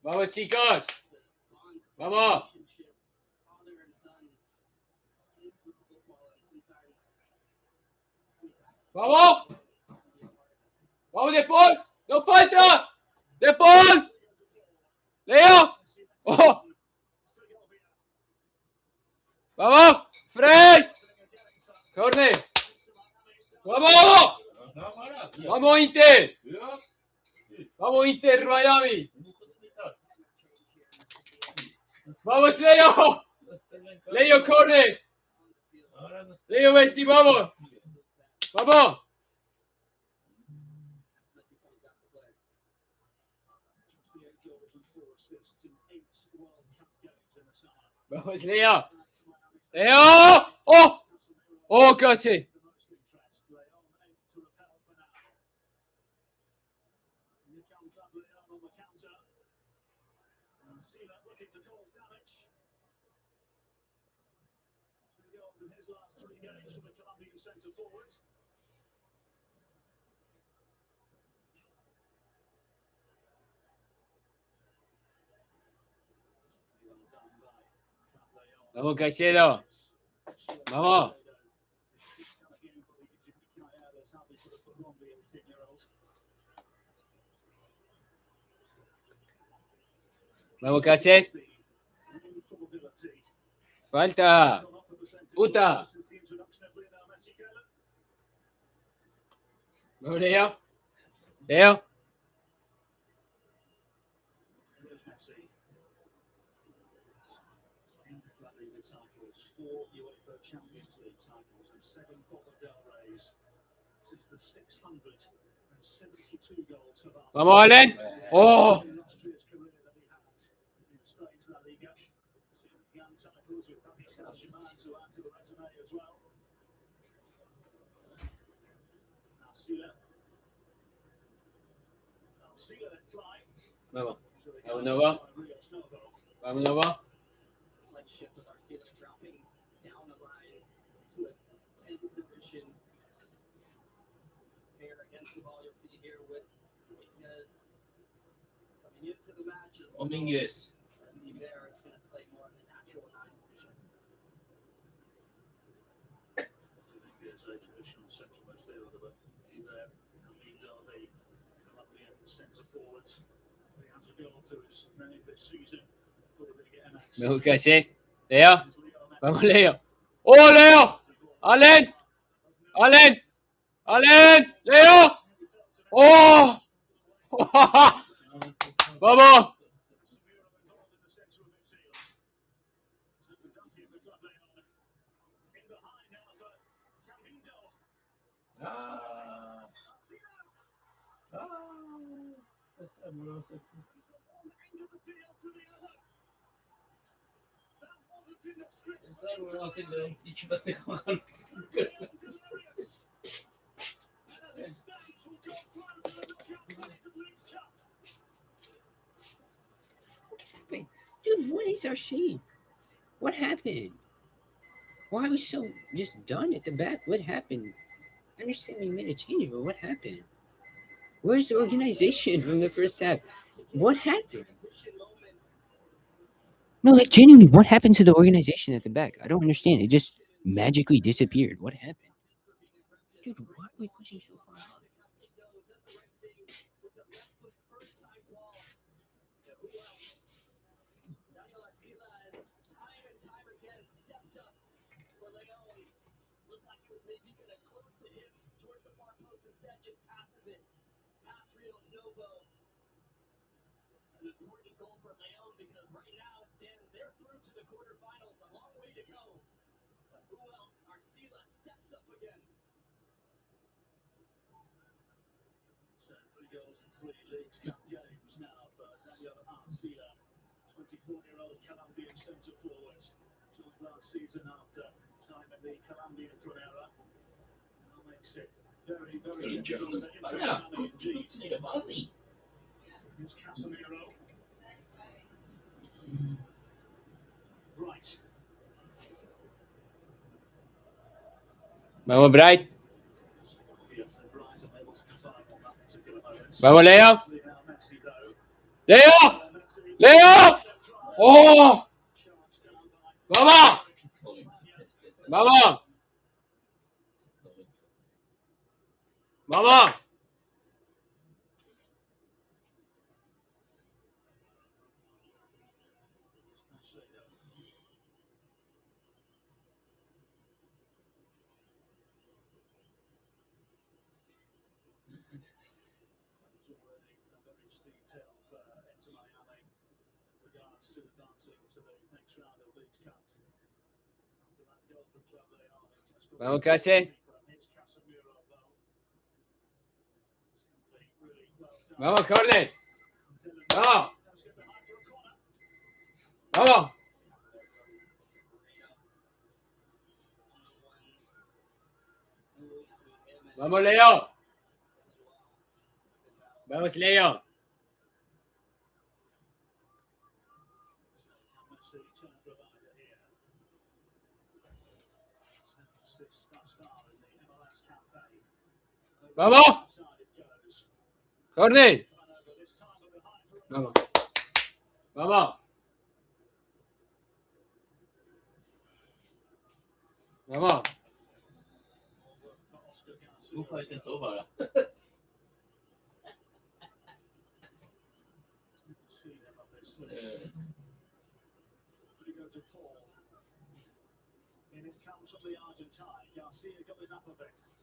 Vamos, chicos! Vamos! Vamos. Vamos, De Paul. No falta. De Paul. Leo. Oh. Vamos. Frey. Corner. Vamos. Vamos, Inter. Vamos, Inter, Miami. Vamos, Leo. Leo, corner. Leo Messi, vamos. Vamos. Vamos, Leo. Leo. Oh. Oh, casi. Vamos, Caicedo. Vamos. Vamos, Caicedo. Falta. Puta. Vamos, Leo. Leo. Vamos, Allen. Oh. Vamos. Vamos, Nova. Vamos, Nova. Dominguez. Vamos, Caicedo. Leo. Vamos, Leo. ¡Oh, Leo! ¡Allen! ¡Allen! ¡Allen! ¡Leo! ¡Oh! ¡Vamos! Dude, what is our shape? What happened? Why are we so just done at the back? What happened? I understand we made a change, but what happened? Where's the organization from the first half? What happened? No, like genuinely, what happened to the organization at the back? I don't understand. It just magically disappeared. What happened? Dude, why are we pushing so far out? It's an important goal for León because right now it stands. They're through to the quarterfinals. A long way to go. But who else? Arcila steps up again. So 3 goals in 3 Leagues Cup games now for Daniel Arcila, 24-year-old Colombian centre forward. Joined last season after time in the Colombian Primera. That makes it very, very difficult for Inter Miami indeed. Here's Casemiro. Bright. Vamos, Bright. Vamos, Leo. Leo. Leo. Oh. Vamos. Vamos. Vamos. Vamos, Case. Vamos, Corley. Vamos. Vamos. Vamos, Leo. Vamos, Leo. Vamos. Corney. Vamos. Vamos. Vamos. Fight is over.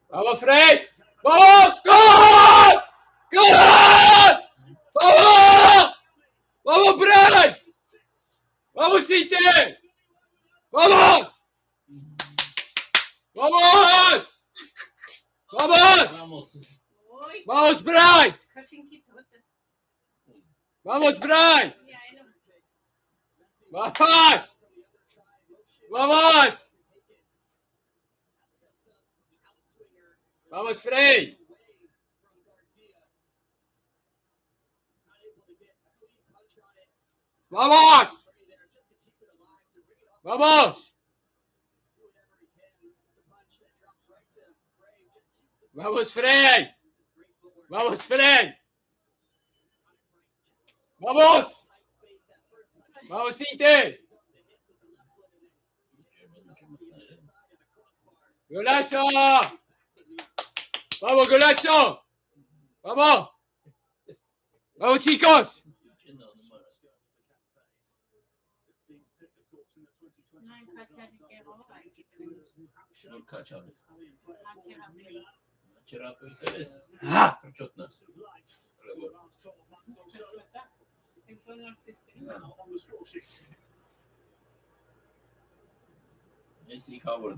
Vamos, Frey. Vamos. ¡Gol! ¡Gol! ¡Vamos! ¡Vamos, Frey! ¡Vamos, City! ¡Vamos! ¡Vamos! ¡Vamos! Vamos. ¡Vamos, Brian! ¡Vamos, Brian! ¡Vamos! ¡Vamos! ¡Vamos, Frey! ¡Vamos! ¡Vamos! ¡Vamos, Frey! ¡Vamos, Frey! ¡Vamos! ¡Vamos, City! ¡Golazo! ¡Vamos, golazo! ¡Vamos! ¡Vamos, chicos! Non kaçar. Вчера потеряс. Прочетно. Если covered.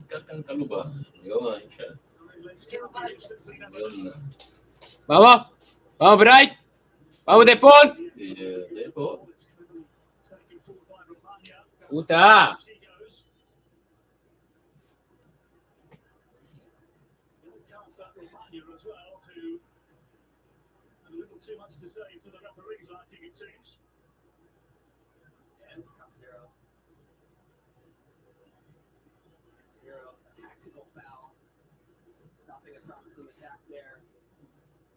Kan kalubah. Yo, insya. Vamos. Vamos, Bright. Vamos, Depol. Depol. Puta. Too much to say for the referees, I think it seems. And Casemiro. A tactical foul. Stopping a promising attack there.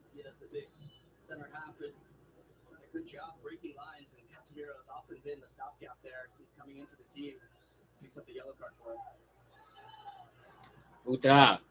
See, as the big center half did a good job breaking lines, and Casemiro has often been the stopgap there since coming into the team. Picks up the yellow card for him. Puta.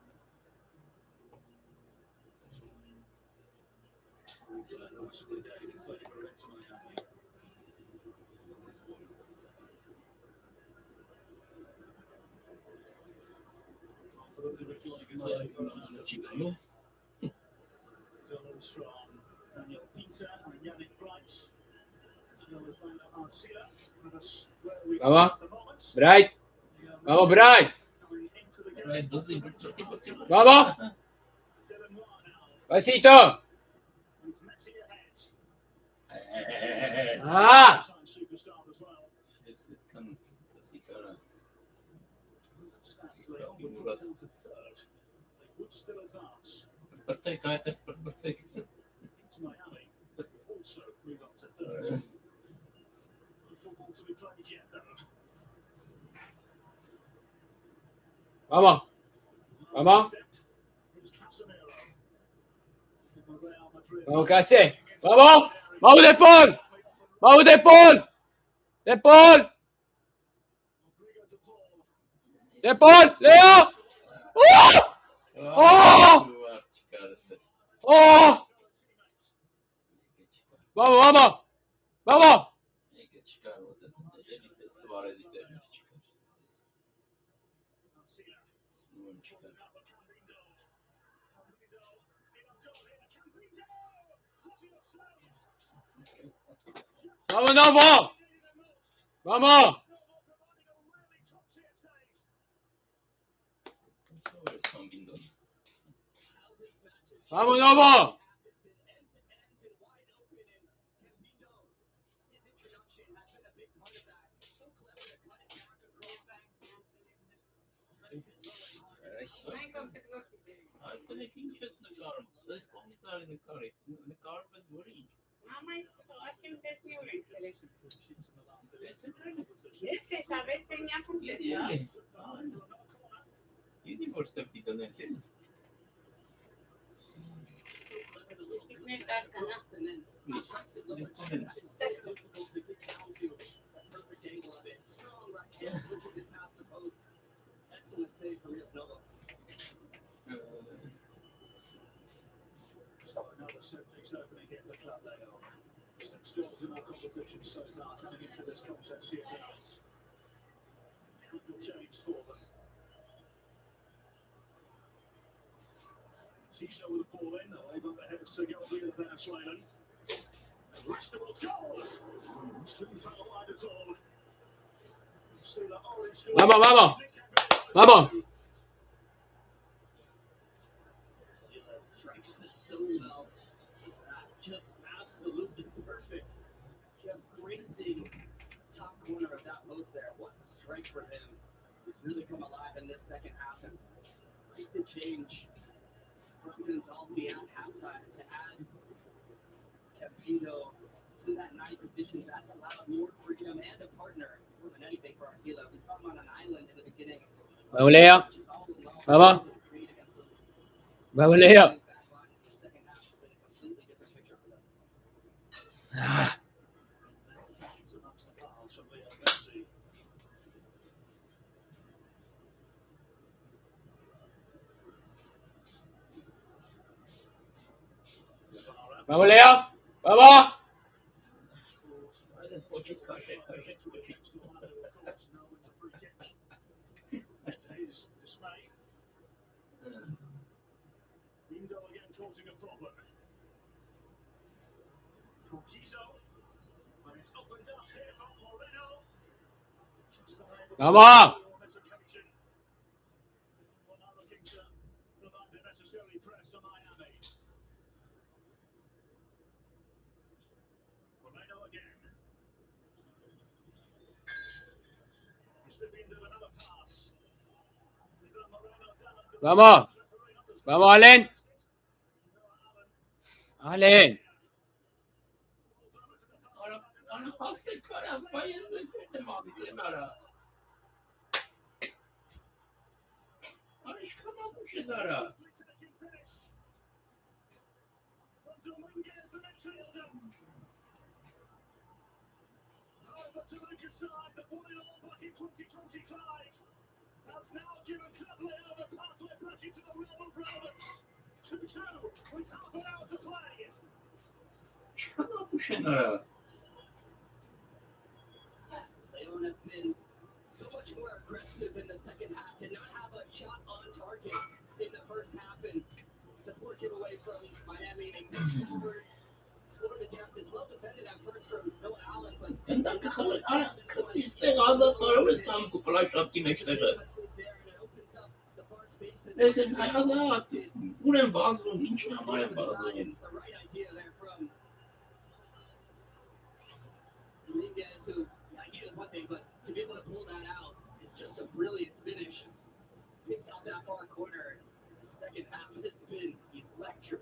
Vamos, Bright. Vamos, Bright. Vamos. Pasito. Ah. Vamos. Vamos. Vamos, Case. Vamos. Vamos, De Paul. Vamos, De Paul. De Paul. De Paul. Leo. ¡Oh! ¡Oh! ¡Oh! Vamos, vamos. Vamos. Vamos, Novo. Vamos. Vamos, Novo. Excellent save from Novo. So another set piece opening here for Club León. 6 goals in our competition so far coming into this contest here tonight. It will change for them. Tiso with the ball in, they've got the heads to go with there, Swayman. And Westerwood's goal! Shouldn't foul wide at all. See the orange goal. Vamos, vamos. Vamos. Strikes this so well. Just absolutely perfect. Just grazing top corner of that post there. What a strike for him. He's really come alive in this second half and make the change from Gandolfi at halftime to add Capindo to that ninth position. That's allowed more freedom and a partner more than anything for Arcila. We saw him on an island in the beginning. Vamos, Leo. Vamos. Vamos, Leo. Ah. Vamos, Leo. Vamos. Again causing a problem. Tiso, but it's opened up here from Moreno. Vamos. Well, now looking to provide the necessary press to Miami. Moreno again. Recipient of another pass. Vamos. Vamos, Allen. Allen. Side that won it all back in 2025 has now given Club León a pathway back into the realm of relevance. 2-2 with half an hour to play. León have been so much more aggressive in the second half, did not have a shot on target in the first half, and support giveaway from Miami. They pushed forward, explored the depth. It's well defended at first from Noah Allen, but Dominguez, who the idea is one thing, but to be able to pull that out is just a brilliant finish. Picks out that far corner. The second half has been electric.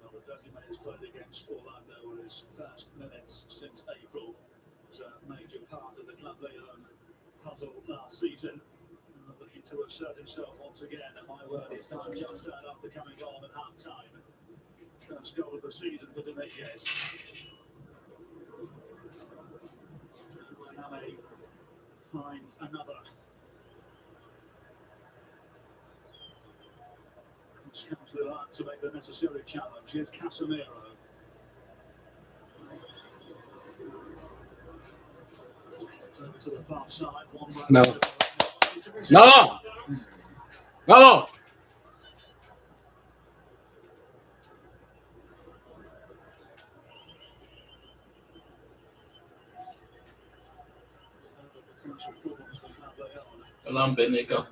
Well, 30 minutes played against Orlando in his first minutes since April. It was a major part of the Club León puzzle last season. Looking to assert himself once again, and my word, it's done just that after coming on at half time. First goal of the season for Dominguez. Miami find another. Comes to the line to make the necessary challenge. Here's Casemiro. Over to the far side. Vamos. Vamos. Vamos. Alam Benica.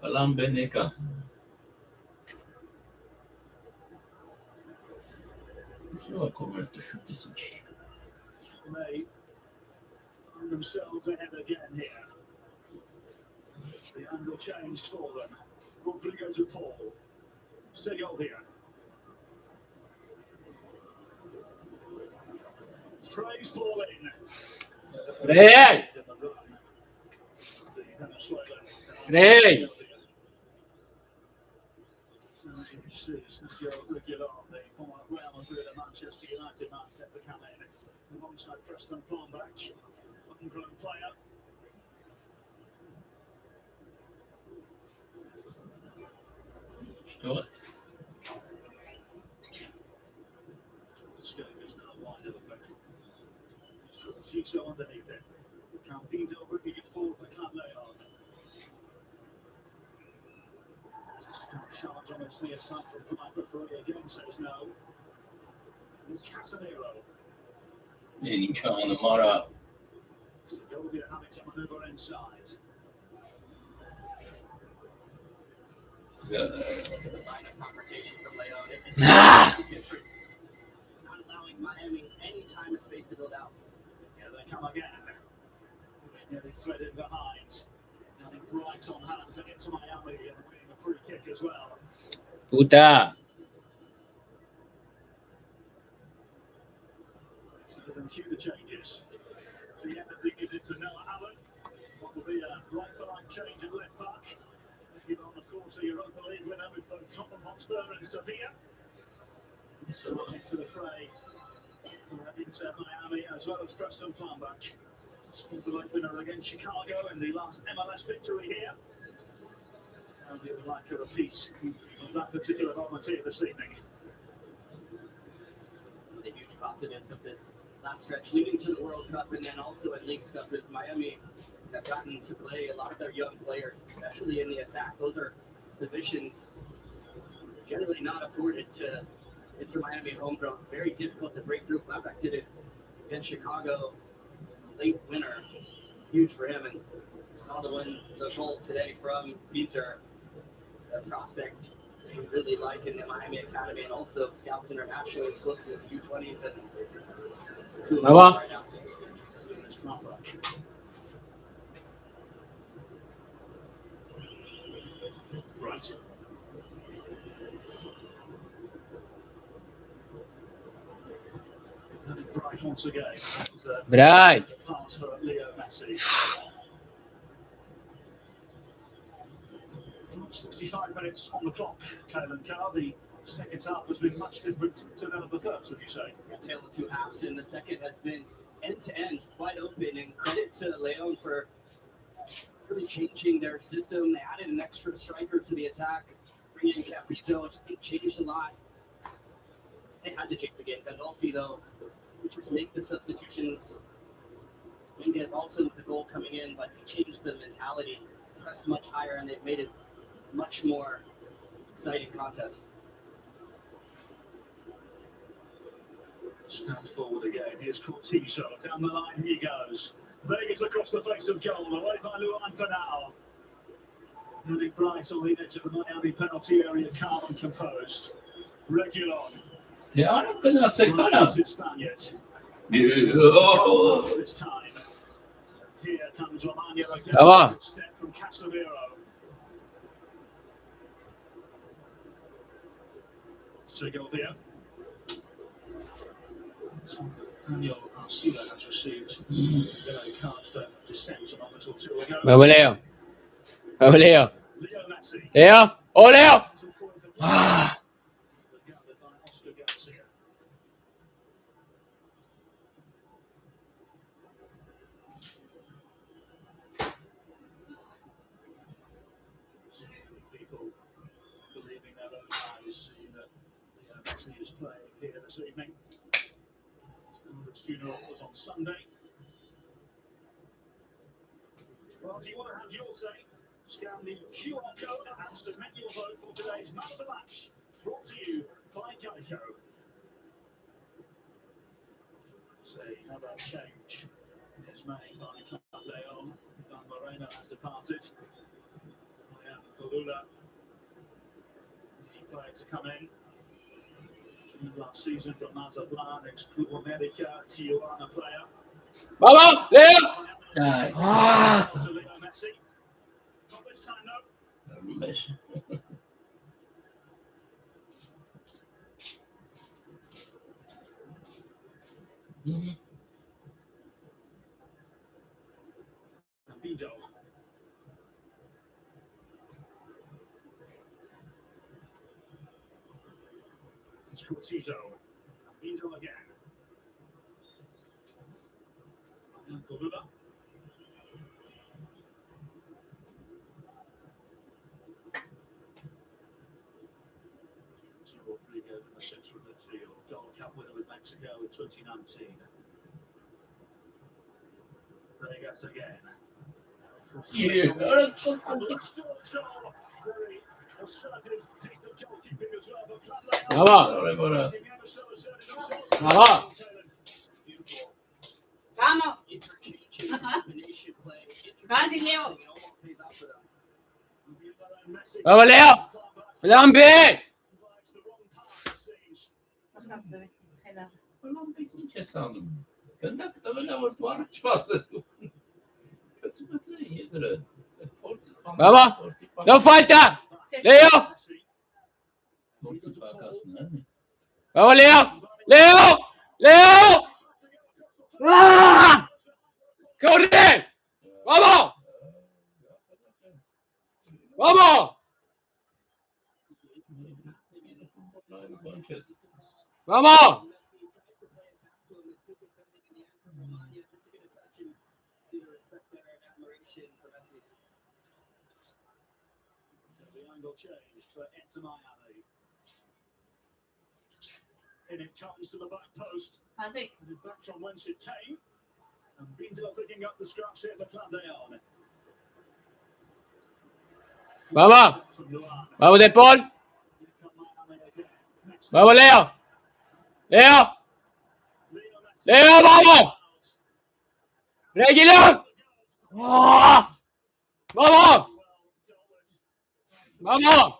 Alam Benica. So kommer inte 26. May find themselves ahead again here. The angle changed for them. Rodrigo to Paul. Segovia. Frey's ball in. Frey! Frey! León, the former Real Madrid and Manchester United man, set to come in. Alongside Preston Plumback, homegrown player. What? This game is now wide open. Ciso underneath it. Campito bringing it forward for Club León. Charge on its near side from Referee again says no. It's Casemiro. Benim kanım ara. Segovia having to maneuver inside. Line of confrontation from León. It's different. Not allowing Miami any time and space to build out. Here they come again. Nearly threaded behind. Now Bright on hand to get to Miami and winning a free kick as well. Puta. So then cue the changes. The end of the evening for Noah Allen. What will be a right-for-right change in left back. León, of course, a Europa League winner with both Tottenham Hotspur and Sevilla. Into the fray for Inter Miami as well as Preston Plumback. Scored the late winner against Chicago in the last MLS victory here. And they would like a repeat of that particular moment here this evening. The huge positives of this last stretch leading to the World Cup and then also at Leagues Cup is Miami have gotten to play a lot of their young players, especially in the attack. Those are positions generally not afforded to Inter Miami homegrown. Very difficult to break through. Plumback did it against Chicago. Late winner, huge for him, and saw the goal today from Inter. It's a prospect they really like in the Miami Academy, and also scouts internationally, close with the U20s, and it's two right now. Right. Bright once again. Bright. Pass for Leo Messi. 65 minutes on the clock, Kalen Carr. The second half has been much different to that of the first, would you say? A tale of two halves, and the second has been end-to-end, wide open, and credit to León for really changing their system. They added an extra striker to the attack, bringing in Campito, which I think changed a lot. They had to change the game. Gandolfi, though, just make the substitutions. Dominguez also with the goal coming in, but they changed the mentality, pressed much higher, and they've made it much more exciting contest. Stand forward again. Here's Cortizo. Down the line he goes. Vegas across the face of goal. Away by León for now. Really bright on the edge of the Miami penalty area. Calm and composed. Regulon. Ja, den har sett bara. This time. Here comes Romagna again. Bravo. Step from Casemiro. Segovia. Daniel Arcia has received a yellow card for dissent a moment or two ago. Vamos, Leo. Vamos, Leo. Leo Messi. Leo. Oh, Leo. People believing their own eyes, seeing that Messi is playing here this evening. His funeral was on Sunday. Well, if you want to have your say, scan the QR code and submit your vote for today's Man of the Match. Brought to you by Calico. Say, how about change? It's made by León. Dan Moreno has departed. Kalula, the player to come in. Last season from Watchalong, ex-Club America, Tijuana player. Vamos, Leo. Leo Messi. Not this time, no. Messi. Bido. It's Cortizo. Bido again. And Kalula. Rodrigo in the centre of midfield. Gold Cup winner with Mexico in 2019. Vegas again. Yeah, Let's do it. Very assertive, decent goalkeeping as well. Vamos. Sorry, but Vamos. Vamos. Interchanging combination play. Grande, Leo. It almost pays off for them. Vamos, Leo. Plan B. ce sandım. Ben de öyle var fazla. Kötü mesela yazılı. Vamos. No falta. Leo. Porsi pakasını. Vamos, Leo. Leo. Leo. ¡Ah! ¡Corre! ¡Vamos! ¡Vamos! ¡Vamos! And it comes to the back post. And back from whence it came. And Bindo picking up the scraps here for León. ¡Vamos! ¡Vamos, De Paul! ¡Vamos, Leo! ¡Leo! ¡Leo, vamos! ¡Reguilón! ¡Oh! ¡Vamos! ¡Vamos!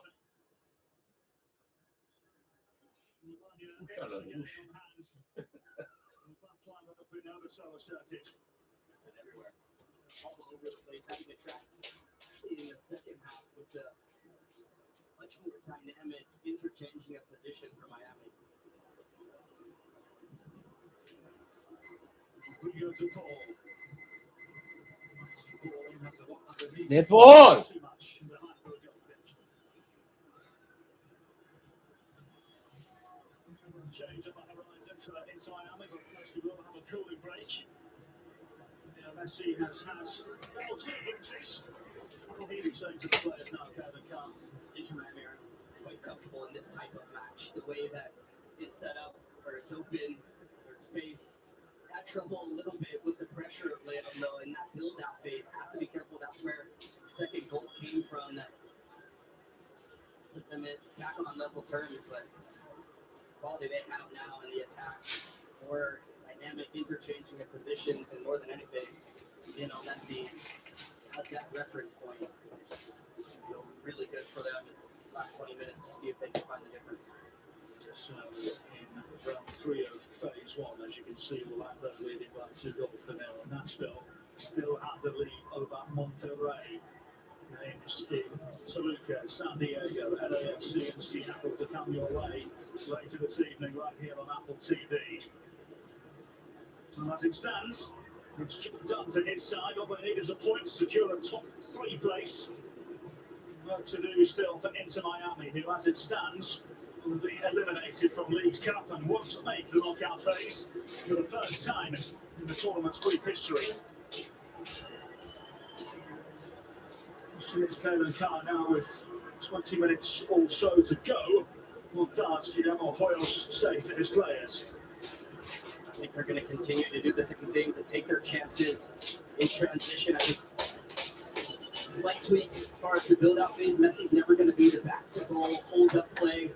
So assertive. And everywhere. All over the place, having a track. Especially in the second half with the much more dynamic interchanging of positions for Miami. De Paul! Change on the horizon for into Miami, but first we will have a cooling break. Messi has all two drinks. What will he be saying to the players now, Kevin Carr? Inter Miami are quite comfortable in this type of match. The way that it's set up, where it's open, there's space. Had trouble a little bit with the pressure of León, though, in that build-out phase. Have to be careful. That's where the second goal came from. That put them back on level terms, but quality they have now in the attack, or dynamic interchanging of positions, and more than anything, Messi has that reference point. Really good for them in these last 20 minutes to see if they can find the difference. So in round 3 of phase 1, as you can see, we'll have them leading by 2-0. Nashville still have the lead over Monterrey. Names in Toluca, San Diego, LAFC and Seattle to come your way later this evening right here on Apple TV. And as it stands, it's done for his side. All they need is a point to secure a top 3 place. Work to do still for Inter Miami, who, as it stands, will be eliminated from League's Cup and won't make the knockout phase for the first time in the tournament's brief history. Here's Kalen Carr now with 20 minutes or so to go. What does Guillermo Hoyos say to his players? I think they're going to continue to do the same thing, to take their chances in transition. I think slight tweaks as far as the build-out phase. Messi's never going to be the back-to-goal, hold-up play.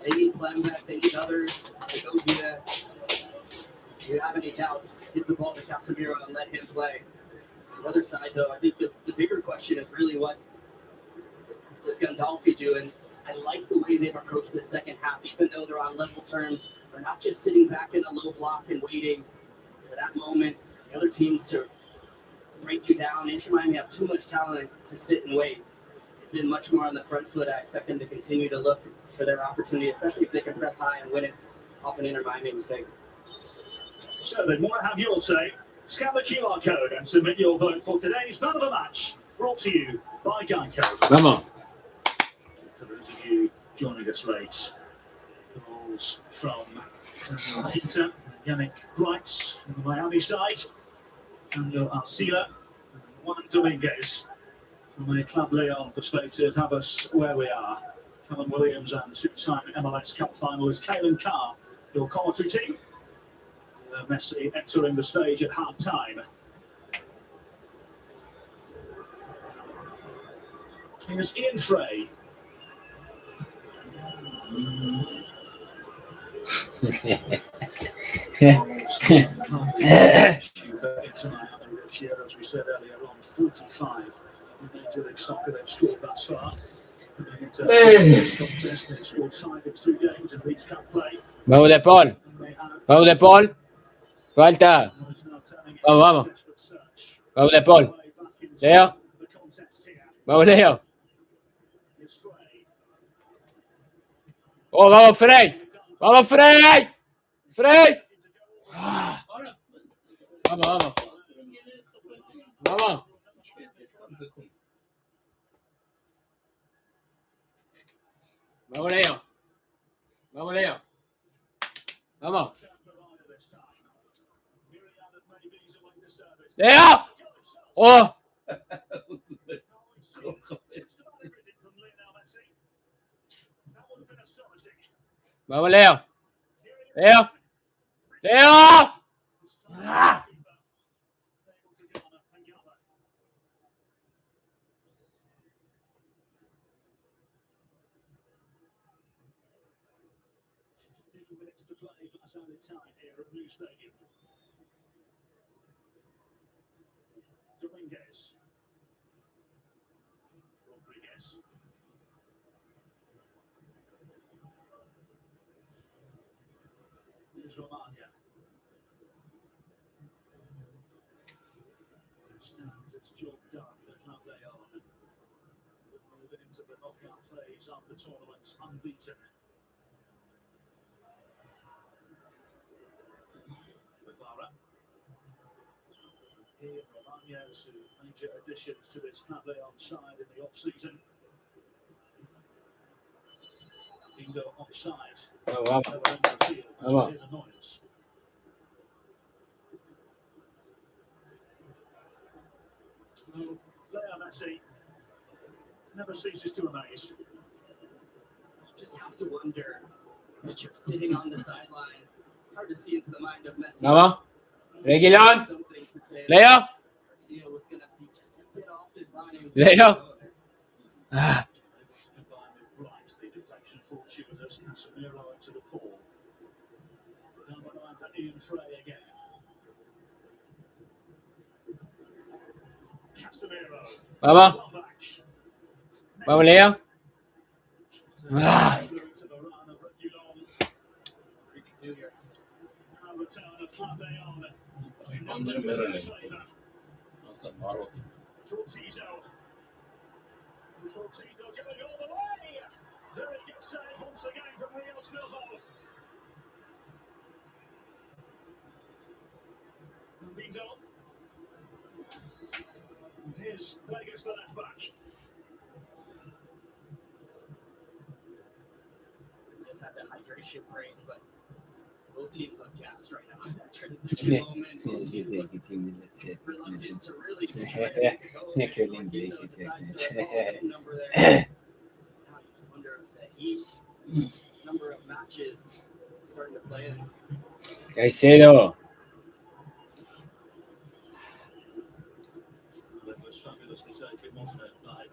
They need Plambeck, they need others to go do that. If you have any doubts, give the ball to Casemiro and let him play. On the other side, though, I think the bigger question is really what does Gandolfi do? And I like the way they've approached the second half, even though they're on level terms. They're not just sitting back in a low block and waiting for that moment for the other teams to break you down. Inter Miami have too much talent to sit and wait. They've been much more on the front foot. I expect them to continue to look for their opportunity, especially if they can press high and win it off an Inter Miami mistake. So they want to have your say. Scan the QR code and submit your vote for today's Man of the Match, brought to you by Geico. Come on. For those of you joining us late, goals from Peter, Yannick Bright on the Miami side, Daniel Arcila, and Juan Dominguez. From a Club León perspective, have us where we are. Callum Williams and two-time MLS Cup finalist Kalen Carr, your commentary team. Messi entering the stage at half-time. Here's Ian Frey. As we said earlier on, 45 in Major League Soccer they've scored thus far. This contest, they've scored 5 in 2 games in League's Cup play. Vamos de Paul. Vamos de Paul. Falta. Vamos, vamos. Vamos de Paul. Leo. Vamos, Leo. Oh, vamos, Frey. Vamos, Frey. Frey. Vamos, vamos. Vamos. Vamos, Leo. Vamos, Leo. Vamos. Leo. Oh. Vamos, Leo. Leo. Leo. Ah. To play for the added time here at Blue Stadium. Dominguez. Rodriguez. Here's Romagna. It stands, it's job done for Club León. Moving into the knockout phase of the tournament unbeaten. Here, Romagna, two major additions to this Club León side in the off-season. Indo offside. Oh, wow. Oh, here's annoyance. Well, Leo Messi never ceases to amaze. Just have to wonder, he's just sitting on the sideline. It's hard to see into the mind of Messi. Vamos. Reguilón. Leo. Garcia was going to be just a bit off this line. Leo. Ah. The deflection fortuitous. Casemiro into the pool. Down the line for Ian Frey again. Casemiro. Vamos. Vamos, Leo. Ah. Cortizo going all the way. Very good save once again from Rio Snowball. Being done. Here's Vegas, the left back. just had that hydration break, but both teams look gassed right now. That transition moment, both teams look reluctant to really try to make a go. Martino decides to follow his own number there. Now you just wonder if the Heat number of matches starting to play in. Caicedo. That was fabulously taken, wasn't it? Like,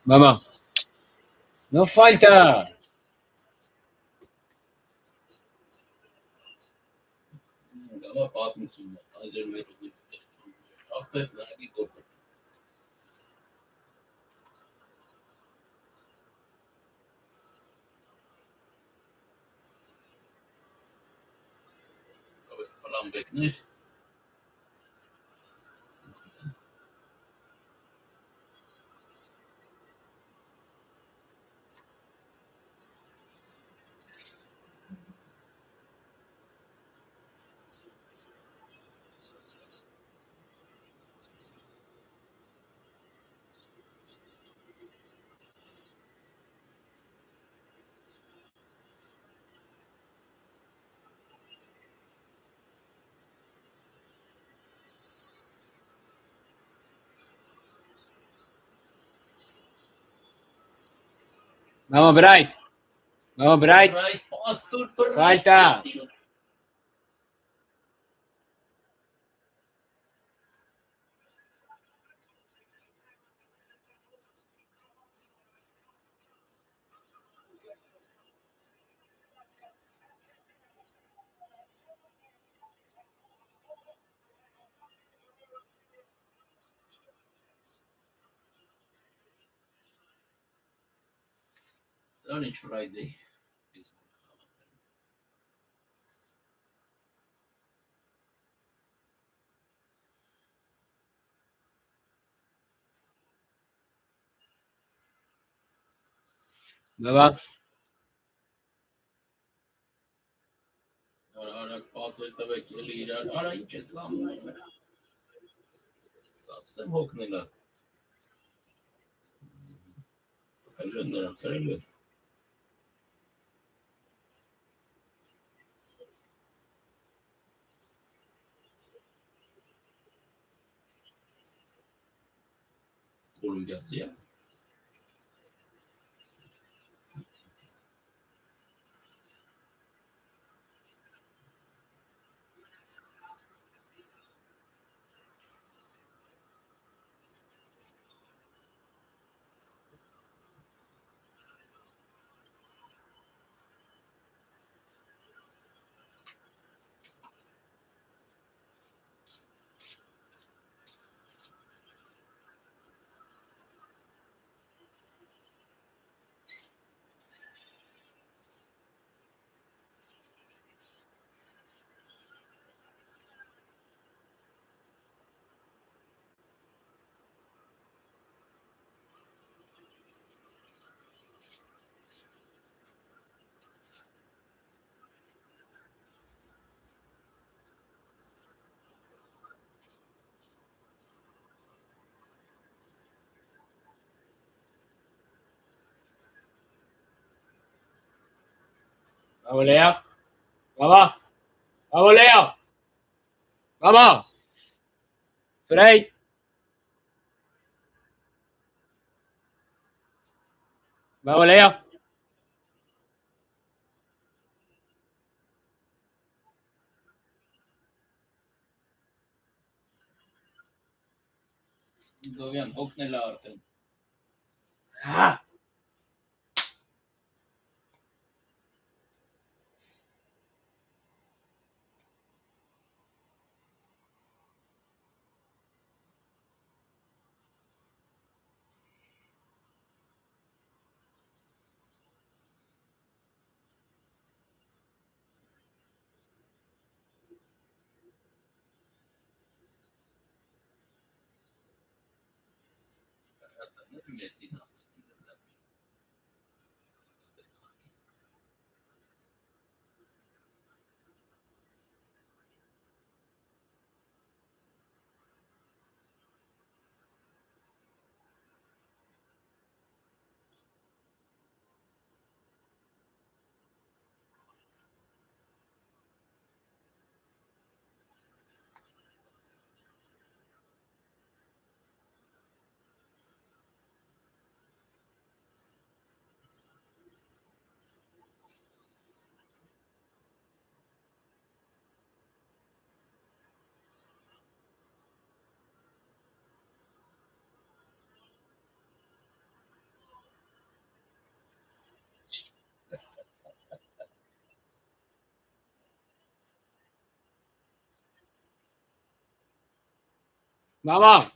Vamos. No falta. Vamos, Bright. Vamos, Bright. Falta. Only Friday. Va. Ahora paso esta vez que lirar. Ahora hinche samma. Safsam hoknila. Kalender. Kolumbiya. Vamos, Leo. Vamos. Vamos, Leo. Vamos. Frey. Vamos, Leo. Då igen, och när lörten. Ah! Med sina Vamos.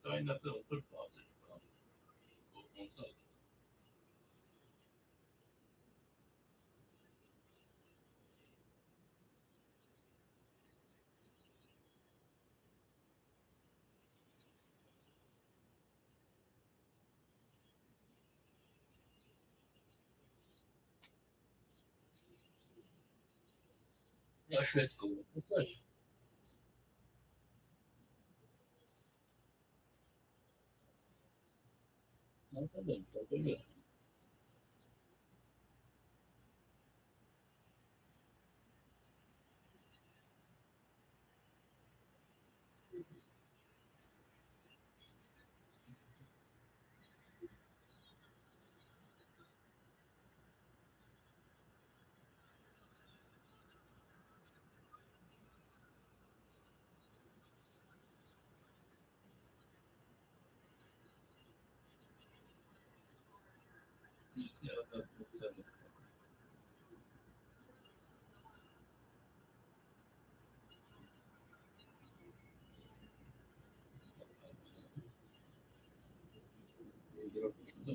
Ainda são surpresas. Ja, švédskou. Myslíš? No, se vím, to je.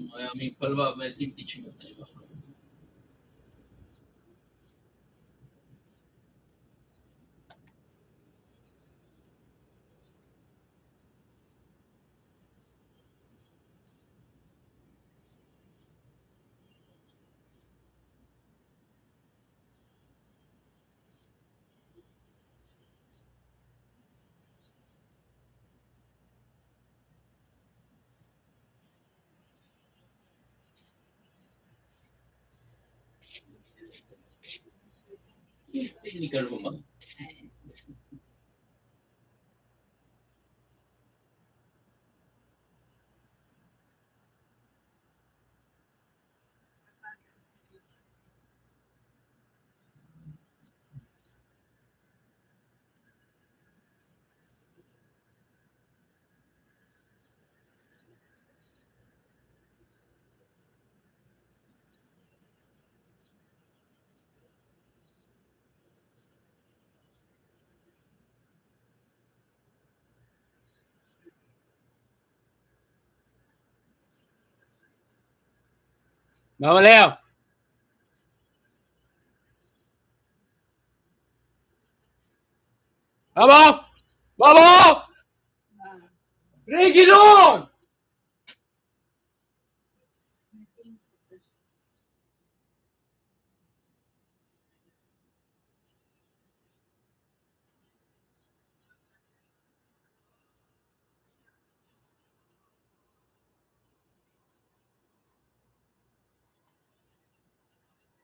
Moja mi prvá vesítička. Ini ke rumah. Vamos, Leo. Vamos. Vamos. Bring it on.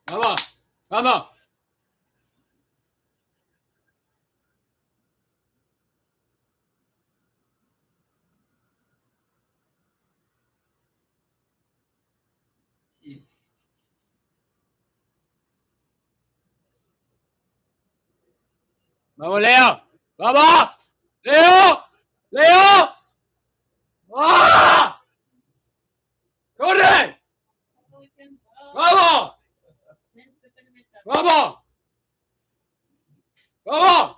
Vamos, vamos. Vamos, Leo. Vamos. Leo. Leo. ¡Ah! ¡Corre! ¡Vamos! ¡Vamos! ¡Vamos!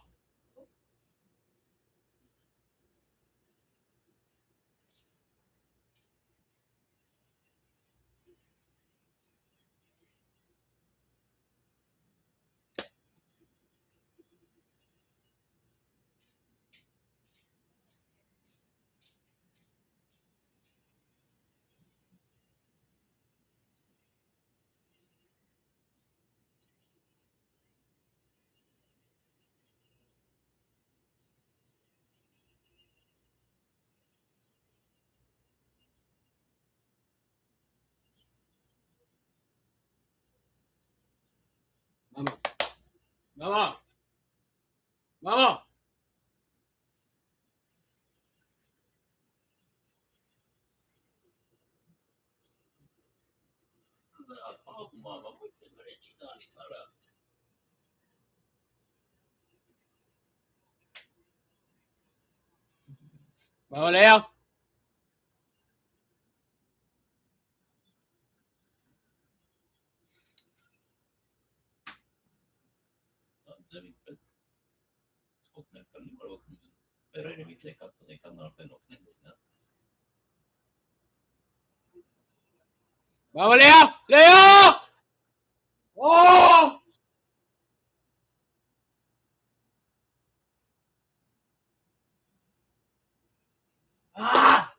Vamos. Vamos. Vamos. Vamos, Leo. Vamos, Leo. Leo. ¡Oh! ¡Ah!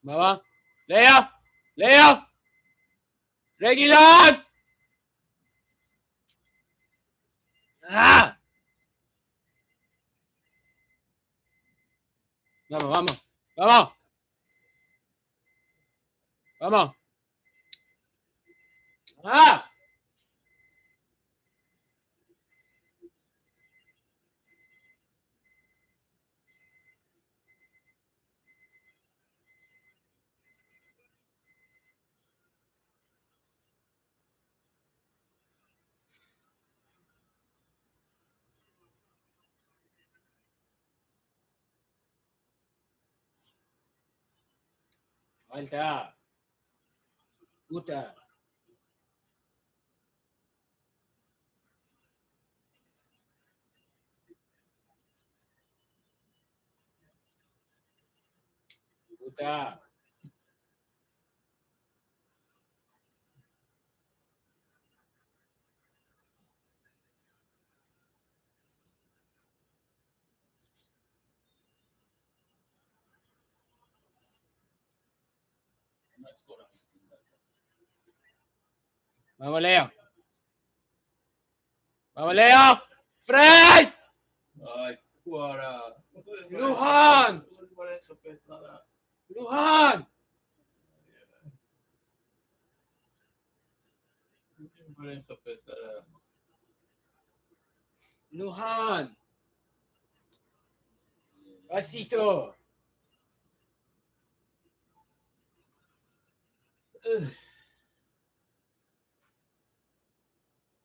Vamos. Leo. Leo. Reguilón. ¡Ah! Vamos, vamos. Vamos. Vamos. ¡Ah! Falta. Puta. Puta. Vamos, Leo. Vamos, Leo. Frey. Ay, cuara. Lujan. Lujan. برای پسر نوحان بسیتو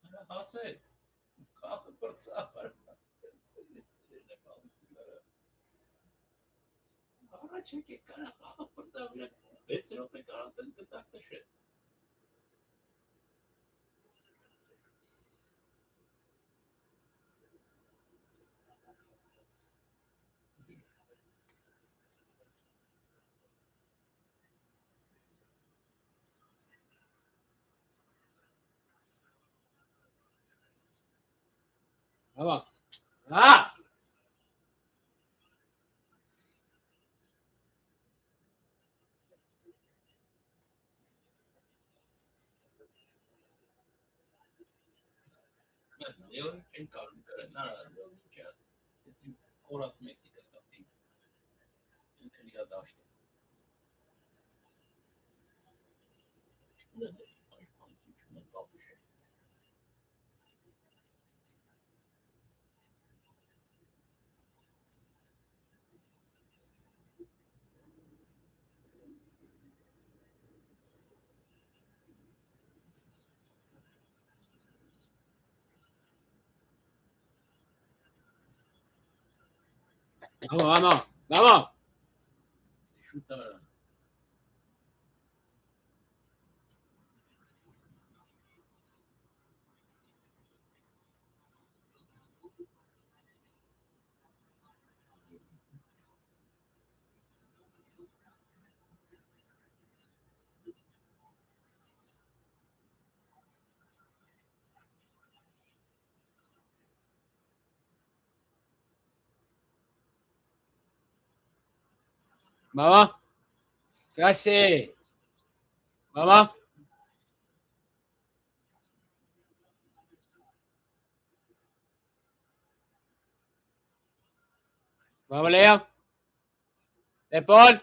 انا حاسس كافي برتسافر ahora cheque cara por saber pensero que cara antes que tanta shit vamos ah León en cabrón nada León chat es orası Meksika kapıyı biraz açtı ne de başkan suçuna kalmış vamos vamos şutlar vamos casi vamos vamos Leo De Paul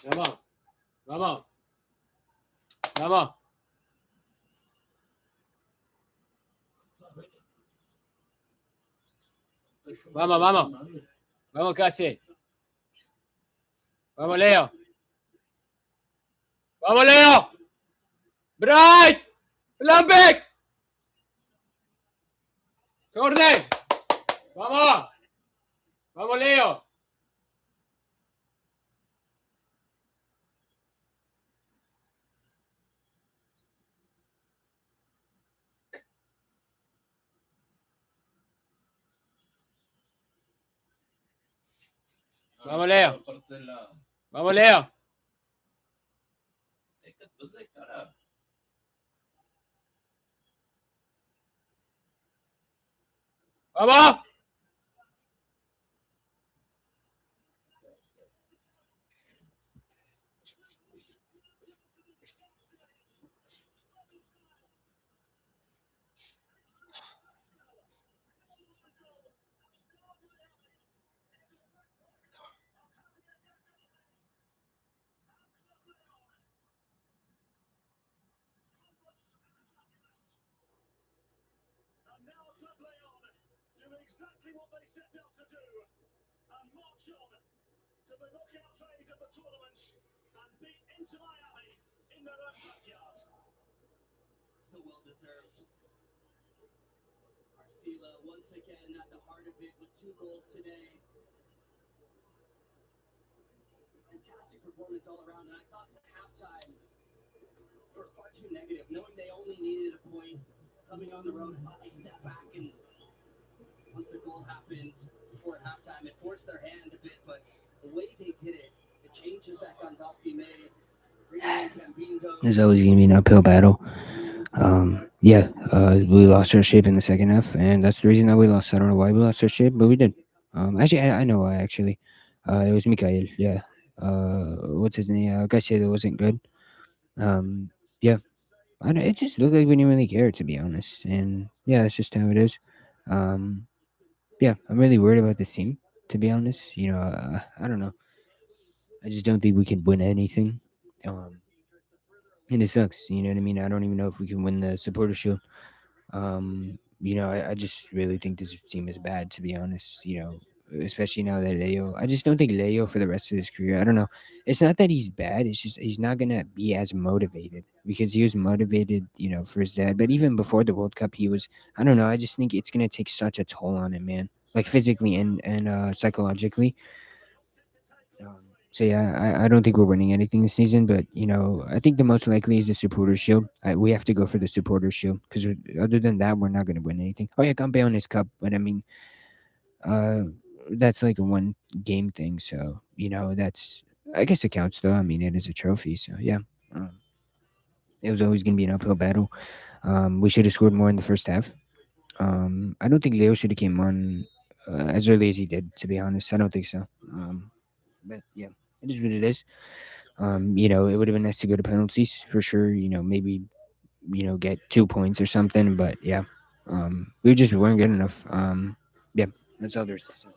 vamos vamos vamos vamos vamos vamos casi vamos Leo vamos Leo Bright Lampec corner vamos vamos Leo vamos Leo vamos Leo vamos exactly what they set out to do and march on to the knockout phase of the tournament and beat Inter Miami in their own backyard. So well deserved. Arcila once again at the heart of it with 2 goals today. Fantastic performance all around, and I thought at halftime they were far too negative, knowing they only needed a point coming on the road. I thought they sat back, and once the goal happened before halftime, it forced their hand a bit, but the way they did it, the changes that Gandolfi made, There's always going to be an uphill battle. We lost our shape in the second half, and that's the reason that we lost. I don't know why we lost our shape, but we did. Actually, I know why. Actually, it was Mikael. Yeah. What's his name? Caicedo wasn't good. Yeah. It just looked like we didn't really care, to be honest. And yeah, that's just how it is. Yeah, I'm really worried about this team, to be honest. I don't know. I just don't think we can win anything. And it sucks. You know what I mean? I don't even know if we can win the supporter shield. I just really think this team is bad, to be honest. Especially now that Leo, I just don't think Leo for the rest of his career. I don't know. It's not that he's bad. It's just he's not gonna be as motivated because he was motivated, for his dad. But even before the World Cup, he was. I don't know. I just think it's gonna take such a toll on him, man. Like physically and psychologically. So yeah, I don't think we're winning anything this season, but I think the most likely is the supporter shield. We have to go for the supporter shield because other than that, we're not going to win anything. Oh yeah, Campeón is cup, but I mean, that's like a 1 game thing. So that's I guess it counts though. I mean, it is a trophy. So yeah, it was always going to be an uphill battle. We should have scored more in the first half. I don't think Leo should have came on as early as he did. To be honest, I don't think so. But yeah, it is what it is. It would have been nice to go to penalties for sure. Maybe get 2 points or something. But yeah, we just weren't good enough. Yeah, that's all there's to say.